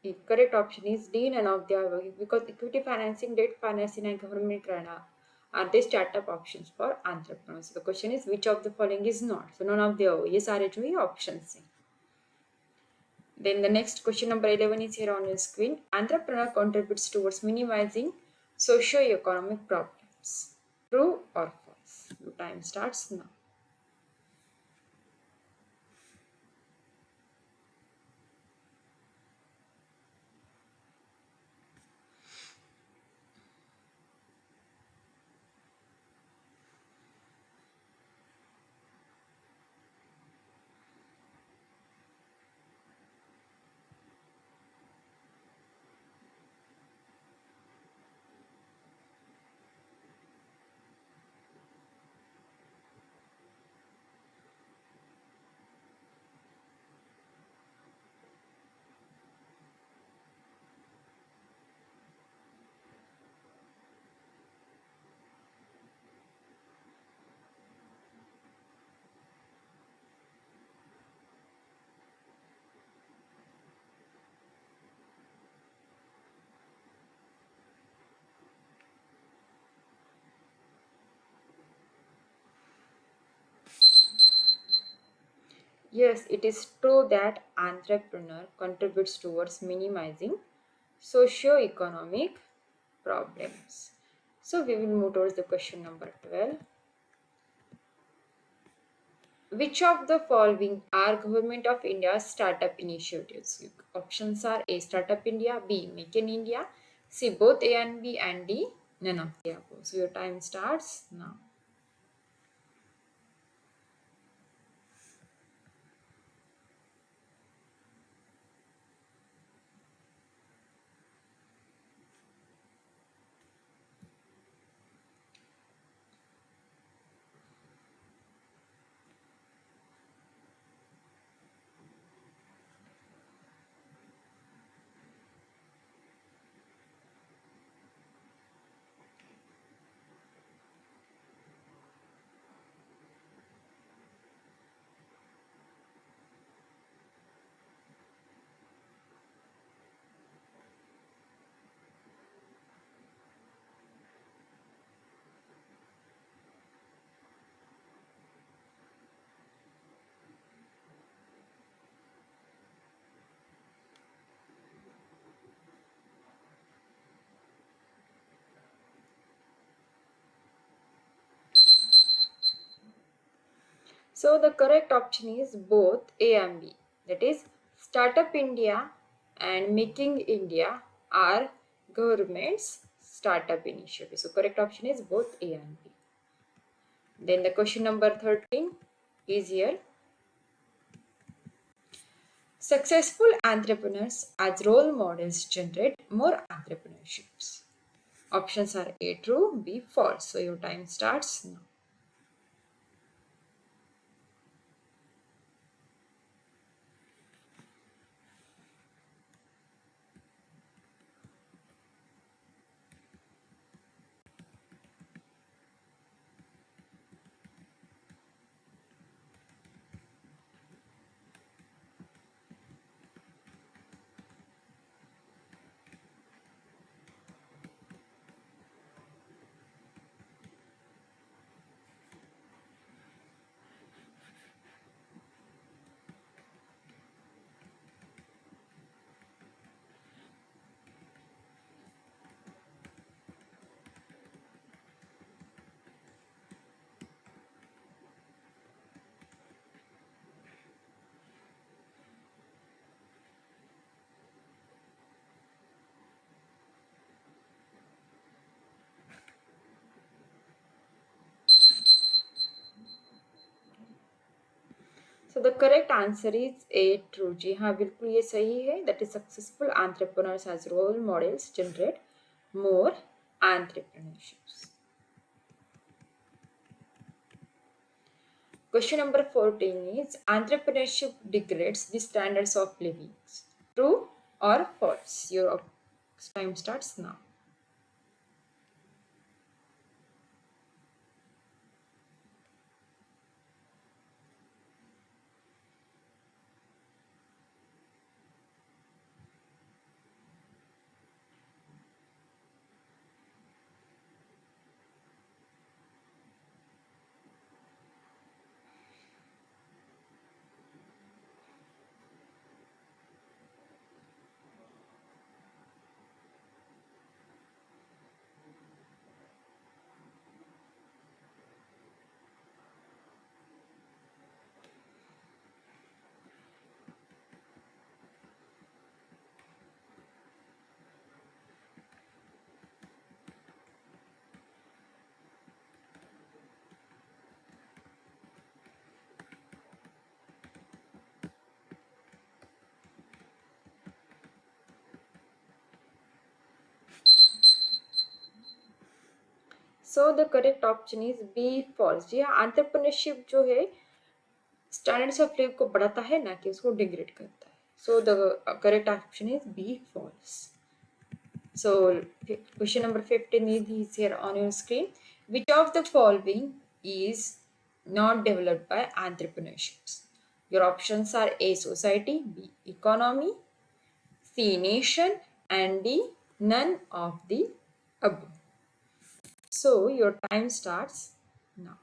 the correct option is D, none of the above, because equity financing, debt financing, and government grant are the startup options for entrepreneurs. The question is which of the following is not? So none of the above. Yes, are it option C. Then the next question number 11 is here on your screen. Entrepreneur contributes towards minimizing socio-economic problems. True or false? Your time starts now. Yes, it is true that entrepreneur contributes towards minimizing socio-economic problems. So we will move towards the question number 12. Which of the following are Government of India's startup initiatives? Options are A. Startup India, B. Make in India, C. Both A and B, and D. None of the above. So your time starts now. So the correct option is both A and B. That is, Startup India and Making India are government's startup initiatives. So correct option is both A and B. Then the question number 13 is here. Successful entrepreneurs as role models generate more entrepreneurships. Options are A true, B false. So your time starts now. So the correct answer is A true. जी हाँ बिल्कुल ये सही है. That is successful entrepreneurs as role models generate more entrepreneurships. Question number 14 is entrepreneurship degrades the standards of living. True or false? Your time starts now. So the correct option is B false. जी हाँ, entrepreneurship जो है standards of live को बढ़ाता है ना कि उसको डिग्रेड करता है। So the correct option is B false. So question number 15 is here on your screen. Which of the following is not developed by entrepreneurships? Your options are A society, B economy, C nation, and D none of the above. So your time starts now.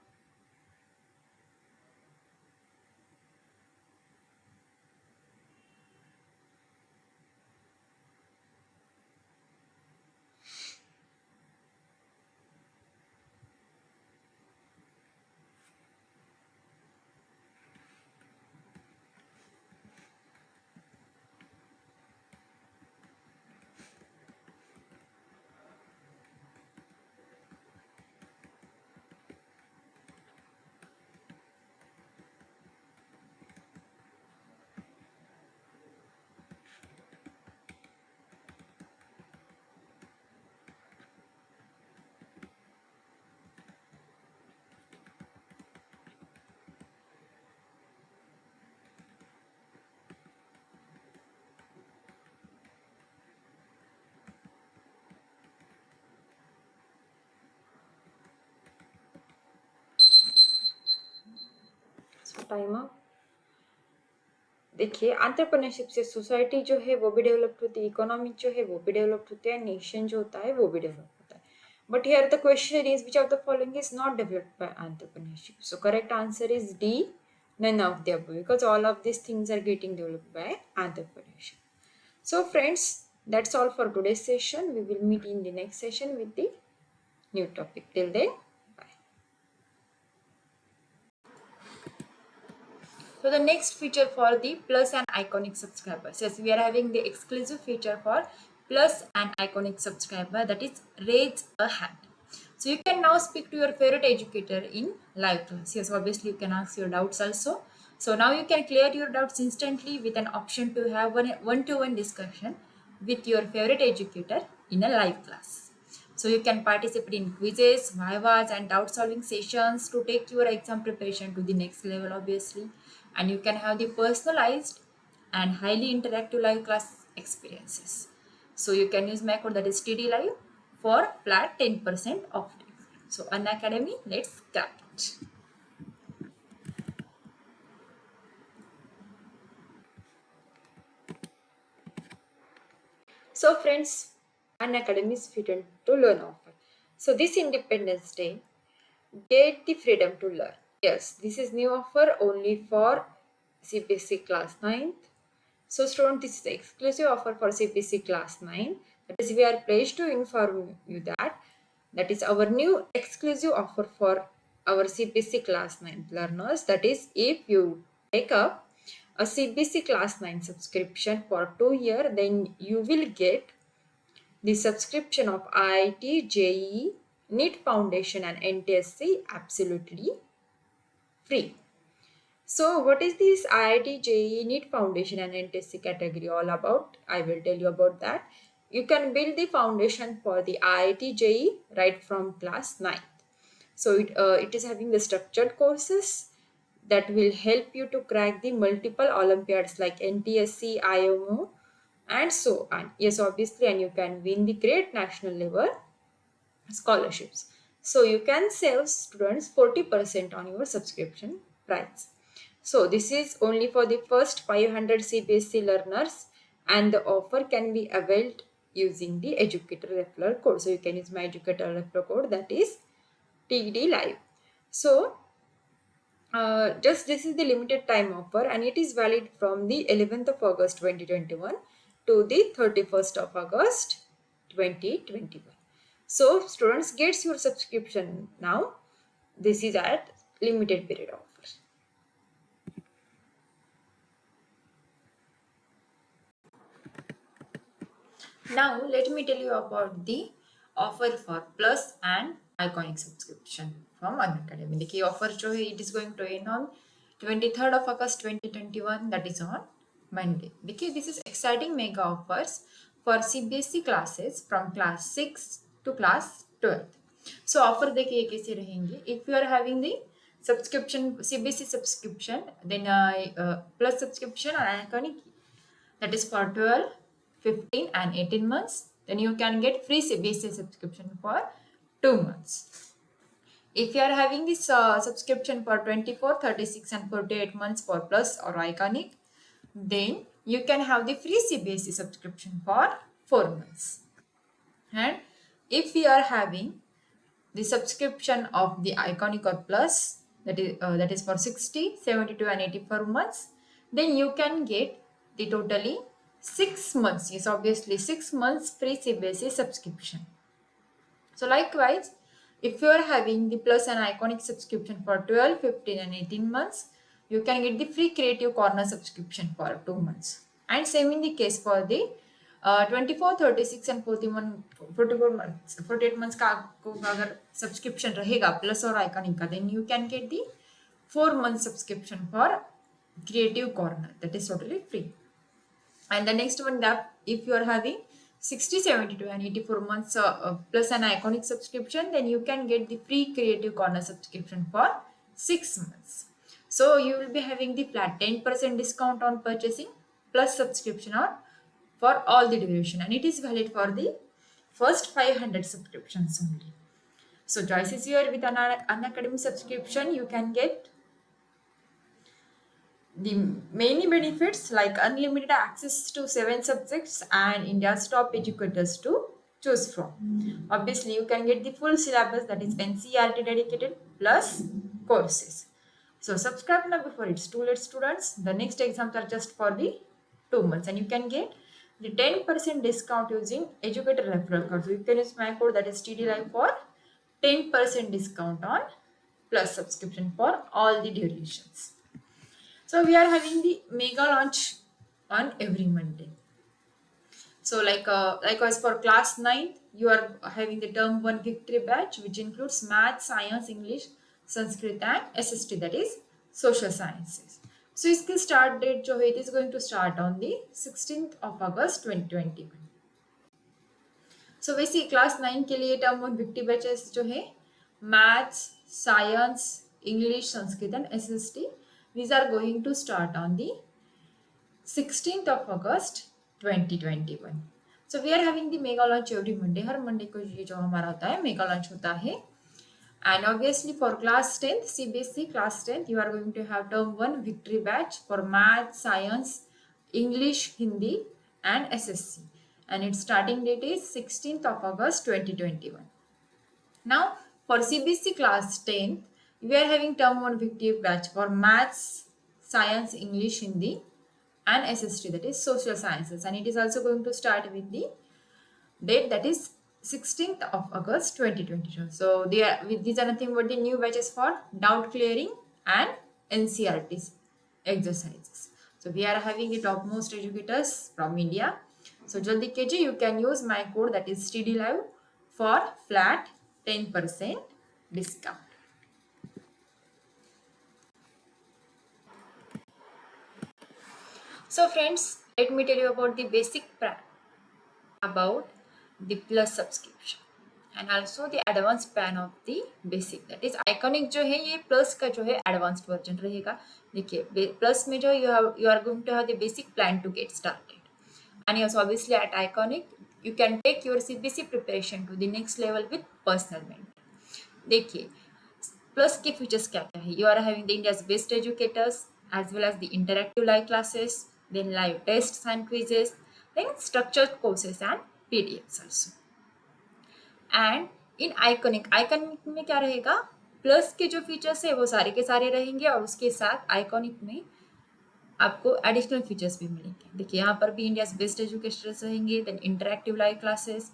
So time up. देखिए, entrepreneurship से society जो है वो भी develop होती है, economy जो है वो भी डेवलप होती है, नेशन जो होता है वो भी डेवलप होता है. But here the question is which of the following is not developed by entrepreneurship. So correct answer is D, none of the above, because all of these things are getting developed by entrepreneurship. So friends, that's all for today's session. We will meet in the next session with the new topic. Till then, bye. So the next feature for the plus and iconic subscribers. Yes, we are having the exclusive feature for plus and iconic subscriber, that is raise a hand. So you can now speak to your favorite educator in live class. Yes, obviously you can ask your doubts also. So now you can clear your doubts instantly with an option to have one-to-one discussion with your favorite educator in a live class. So you can participate in quizzes, vivas, and doubt solving sessions to take your exam preparation to the next level, obviously. And you can have the personalized and highly interactive live class experiences. So you can use my code, that is TD Live, for flat 10% off. So Unacademy, let's crack it. So friends, Unacademy is freedom to learn offer. So this Independence Day, get the freedom to learn. Yes, this is new offer only for CBSE class 9th. So student, this is the exclusive offer for CBSE class 9. That is, we are pleased to inform you that is our new exclusive offer for our CBSE class 9 learners. That is, if you take up a CBSE class 9 subscription for 2 years, then you will get the subscription of IIT, JEE, NEET Foundation and NTSC absolutely free. So what is this IIT, JEE, NEET Foundation and NTSC category all about? I will tell you about that. You can build the foundation for the IIT, JEE right from class 9th. So it is having the structured courses that will help you to crack the multiple Olympiads like NTSC, IMO, and so on. Yes, obviously, and you can win the great national level scholarships. So you can save students 40% on your subscription price. So this is only for the first 500 CBSE learners, and the offer can be availed using the educator referral code. So you can use my educator referral code, that is TD Live. So just this is the limited time offer, and it is valid from the 11th of August 2021 to the 31st of August 2021. So students gets your subscription now. This is at limited period offer. Now let me tell you about the offer for plus and iconic subscription from Unacademy. The key offer it is going to end on 23rd of August 2021, that is on Monday. This is exciting mega offers for CBSE classes from class 6 to class 12. So offer देखिए कैसे रहेंगे. If you are having the subscription CBSE subscription, then plus subscription on Iconic, that is for 12, 15 and 18 months, then you can get free CBSE subscription for 2 months. If you are having this subscription for 24, 36 and 48 months for Plus or Iconic, then you can have the free CBSE subscription for 4 months. And if you are having the subscription of the Iconic or Plus, that is for 60, 72 and 84 months, then you can get the totally 6 months. Yes, obviously 6 months free CBSE subscription. So likewise, if you are having the Plus and Iconic subscription for 12, 15 and 18 months, you can get the free Creative Corner subscription for 2 months. And same in the case for the 24, 36 and 44 months, 48 months का आपको अगर subscription रहेगा plus और iconic का, then you can get the 4 month subscription for Creative Corner, that is totally free. And the next one, that if you are having 60, 72 and 84 months plus an Iconic subscription, then you can get the free Creative Corner subscription for 6 months. So you will be having the flat 10% discount on purchasing plus subscription on for all the duration, and it is valid for the first 500 subscriptions only. So choice is here. With an Unacademy subscription, you can get the many benefits like unlimited access to 7 subjects and India's top educators to choose from. Obviously, you can get the full syllabus, that is NCERT dedicated plus courses. So subscribe now before it's too late, students. The next exams are just for the 2 months, and you can get the 10% discount using educator referral code. So you can use my code, that is TD Live, for 10% discount on plus subscription for all the durations. So we are having the mega launch on every Monday. So likewise for class 9, you are having the term 1 victory batch, which includes math, science, English, Sanskrit and SST, that is social sciences. So इसकी start date जो है, it is going to start on the 16th of August 2021. So वैसे class 9 के लिए term 1 victory batches जो है maths, science, English, Sanskrit and SST, these are going to start on the 16th of August 2021. So we are having the mega launch every Monday. Her Monday को ये जो हमारा होता है mega launch होता है. And obviously for class 10th, CBSE class 10th, you are going to have term 1 victory batch for math, science, English, Hindi and SSC. And its starting date is 16th of August 2021. Now for CBSE class 10th, we are having term 1 victory batch for maths, science, English, Hindi and SST, that is social sciences, and it is also going to start with the date, that is 16th of August 2022. So these are nothing but the new batches for doubt clearing and NCERT exercises. So we are having the topmost educators from India. So jaldi कीजिए, you can use my code, that is TD Live, for flat 10% discount. So friends, let me tell you about the basic about the plus subscription and also the advanced plan of the basic, that is Iconic जो है ये plus का जो है advanced version रहेगा. देखिए plus में जो you are going to have the basic plan to get started, and yes, obviously at Iconic you can take your CBSE preparation to the next level with personal mentor. देखिए plus के features क्या क्या है. You are having the India's best educators as well as the interactive live classes, then live tests and quizzes, then structured courses and PDFs also. And in Iconic में क्या रहेगा, plus के जो features है वो सारे के सारे रहेंगे और उसके साथ Iconic में आपको एडिशनल फीचर्स भी मिलेंगे. देखिए यहाँ पर भी इंडियाज बेस्ट एजुकेटर्स रहेंगे, then interactive live classes,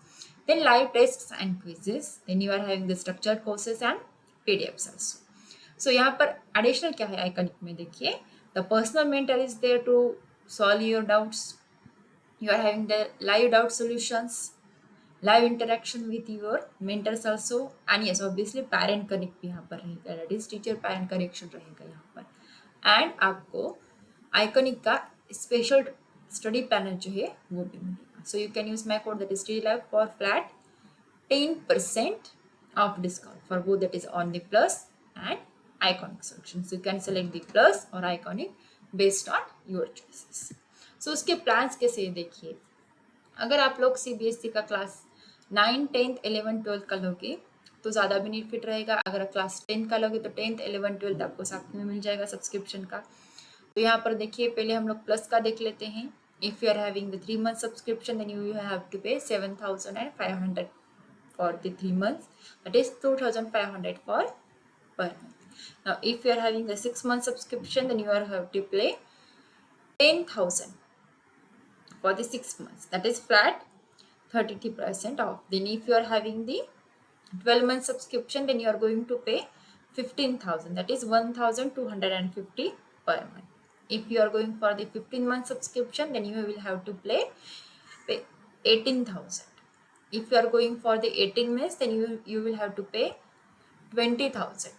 then live tests and quizzes, then you are having the structured courses and PDFs also. So यहाँ पर एडिशनल क्या है Iconic में, देखिए the personal mentor is there to solve your doubts. You are having the live doubt solutions, live interaction with your mentors also, and yes obviously parent connect भी यहाँ पर रहेगा, that is teacher parent connection रहेगा यहाँ पर. and आपको Iconic का special study panel जो है वो भी मिलेगा. So you can use my code, that is TD Live, for flat 10% of discount for both, that is on the plus and iconic solution. So you can select the plus or iconic based on your choices. So उसके plans कैसे हैं देखिए. अगर आप लोग CBSE का class 9, 10th, 11th, 12th का लोगे तो ज़्यादा बेनिफिट रहेगा. अगर क्लास 10th का लोगे तो 10th, 11th, 12th आपको साथ में मिल जाएगा सब्सक्रिप्शन का. तो यहाँ पर देखिए पहले हम लोग प्लस का देख लेते हैं. If you are having the 3 month subscription then you have to pay 7,500 for the 3 months, that is 2,500 for per month. Now if you are having the 6 month subscription then you are have to pay 10,000 for the 6 months, that is flat 33% off. Then if you are having the 12 month subscription then you are going to pay 15,000, that is 1,250 per month. If you are going for the 15 month subscription then you will have to pay 18,000. If you are going for the 18 months then you will have to pay 20,000,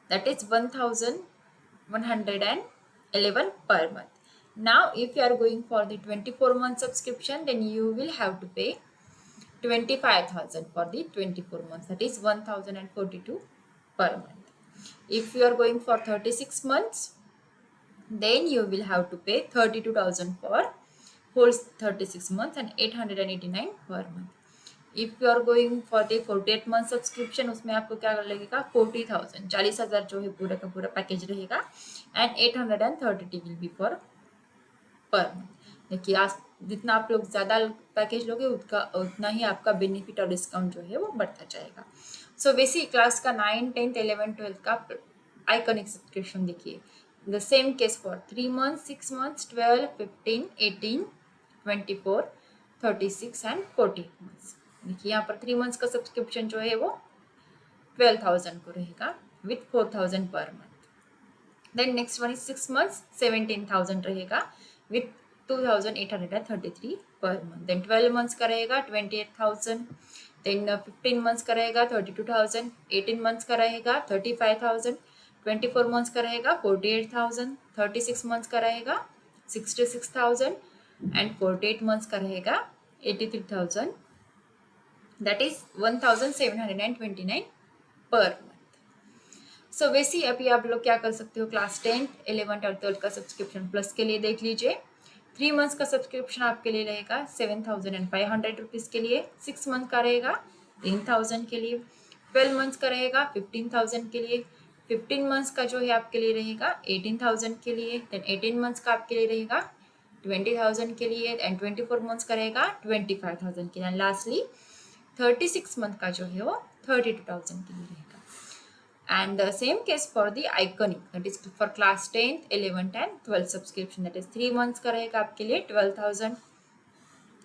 that is 1,111 per month. Now if you are going for the 24 month subscription then you will have to pay 25,000 for the 24 months, that is 1,042 per month. If you are going for 36 months then you will have to pay 32,000 for whole 36 months and 889 per month. If you are going for the 48 month subscription उसमें आपको क्या लगेगा 40,000, 40,000 जो है पूरा का पूरा package रहेगा and 830 will be for per month. देखिए आज जितना आप लोग ज़्यादा पैकेज लोगे उतना ही आपका बेनिफिट और डिस्काउंट जो है वो बढ़ता जाएगा. सो बेसिक क्लास का 9, 10th, 11th, 12th का आइकॉनिक सब्सक्रिप्शन देखिए. The same case for 3 months, 6 months, 12, 15, 18, 24, 36 and 40 months. देखिए यहाँ पर 3 months का सब्सक्रिप्शन जो है वो 12,000 को रहेगा विथ 4,000 पर month. Then next one is 6 months 17,000 रहेगा विथ 2,833 पर मंथ. देन 12 months का रहेगा 28,000. देन 15 months का रहेगा 32,000. 18 months का रहेगा 35,000. 24 months का रहेगा 48,000. 36 months का रहेगा 66,000 एंड 48 months का रहेगा 83,000, that is 1,729 per month. सो वैसे ही अभी आप लोग क्या कर सकते हो, क्लास 10th, 11th और 12th का सब्सक्रिप्शन प्लस के लिए देख लीजिए. 3 months का सब्सक्रिप्शन आपके लिए रहेगा 7,500 रुपीज़ के लिए. 6 month का रहेगा 3,000 के लिए. 12 months का रहेगा 15,000 के लिए. 15 months का जो है आपके लिए रहेगा 18,000 के लिए. देन 18 months का आपके लिए रहेगा 20,000 के लिए एंड 24 months का रहेगा 25,000 के लिए. एंड लास्टली 36 month का जो है वो 32,000 के लिए रहेगा. And the same case for the iconic, that is for class 10th, 11th and 12th subscription, that is 3 months का रहेगा आपके लिए 12,000.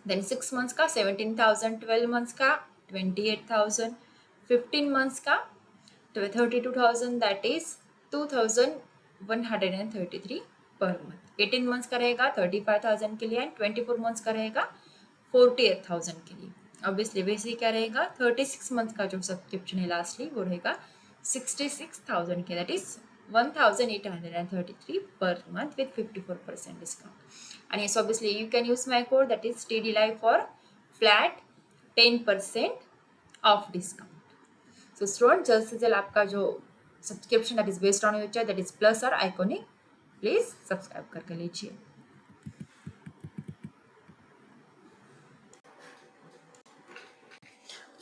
then 6 months का 17,000. 12 months का 28,000. 15 months का 32,000, that is 2,133 per month. 18 months का रहेगा 35,000 के लिए एंड 24 months का रहेगा 48,000 के लिए. ऑब्वियसली वैसे क्या रहेगा 36 months का जो सब्सक्रिप्शन है लास्टली वो रहेगा 66,000 के, that is 1,833 per month with 54% discount. And yes, obviously you can use my code, that is TDLive, for flat 10% off discount. So student, जल्द से जल्द आपका जो subscription that is based on your choice, that is plus और iconic, please subscribe करके लीजिए.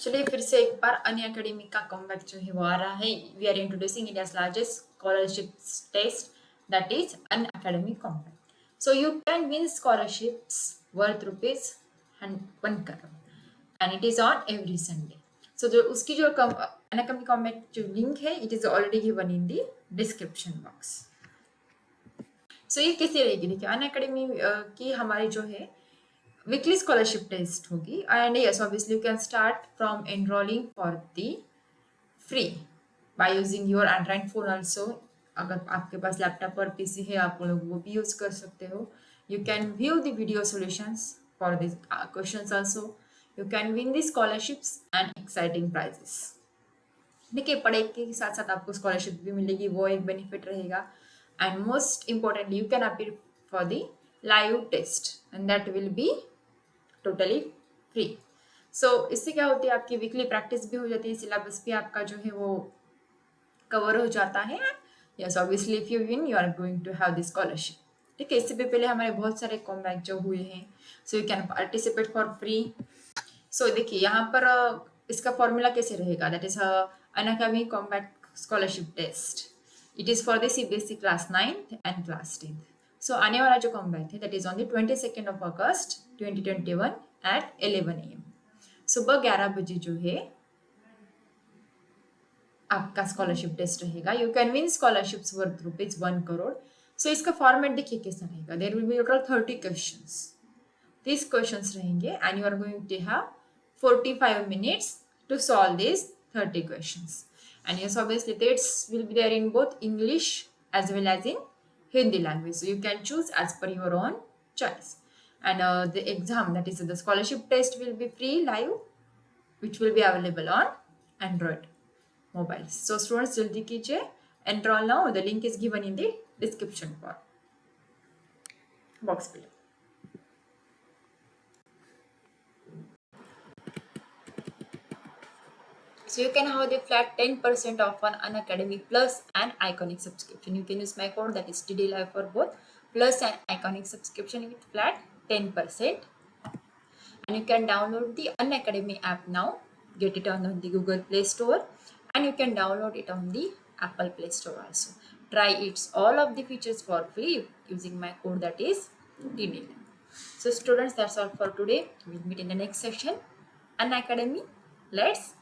चलिए फिर से एक बार अनअकैडमी का कमबैक जो है वो आ रहा है. We are introducing India's largest scholarship test, that is Unacademy Combat. So you can win scholarships worth ₹1 crore and it is on every Sunday. So जो उसकी जो अनअकैडमी कॉम्बैक जो लिंक है it is already given in the description box. So ये कैसे रहेगी देखिए, Unacademy की हमारी जो है weekly scholarship test होगी. and yes, obviously you can start from enrolling for the free by using your Android phone also. अगर आपके पास लैपटॉप और पीसी है आप लोग वो भी यूज कर सकते हो. you can view the video solutions for these questions also. you can win the scholarships and exciting prizes. देखिए पढ़ाई के साथ साथ आपको स्कॉलरशिप भी मिलेगी, वो एक बेनिफिट रहेगा. And most importantly you can appear for the live test and that will be totally free. So इससे क्या होती है, आपकी वीकली प्रैक्टिस भी हो जाती है, सिलेबस भी आपका जो है वो कवर हो जाता है। Yes, obviously if you win you are going to have this scholarship. ठीक है, इससे भी पहले हमारे बहुत सारे कॉम्बैक जो हुए हैं, so you can participate for free. So देखिए यहाँ पर इसका फॉर्मूला कैसे रहेगा, that is Unacademy Combat scholarship test. It is for the CBSE class 9th and class 10th। So आने वाला जो कॉम्बैट है that is on the 22nd of August 2021 at 11 AM। सुबह 11 बजे जो है आपका स्कॉलरशिप टेस्ट रहेगा। You can win scholarships worth ₹1 crore. So इसका फॉर्मेट देखिए कैसा रहेगा, there will be total 30 questions. 30 questions रहेंगे and you are going to have 45 minutes to solve these 30 questions। And yes, obviously dates will be there in both English as well as in Hindi language, so you can choose as per your own choice। And the exam, that is the scholarship test, will be free live, which will be available on Android mobiles। So students जल्दी कीजिए, enroll now, the link is given in the description box below। So you can have the flat 10% off on Unacademy Plus and Iconic subscription. You can use my code, that is TD Live, for both Plus and Iconic subscription with flat 10%. And you can download the Unacademy app now. Get it on the Google Play Store and you can download it on the Apple Play Store also. Try its all of the features for free using my code, that is TD Live। So students, that's all for today. We'll meet in the next session. Unacademy, let's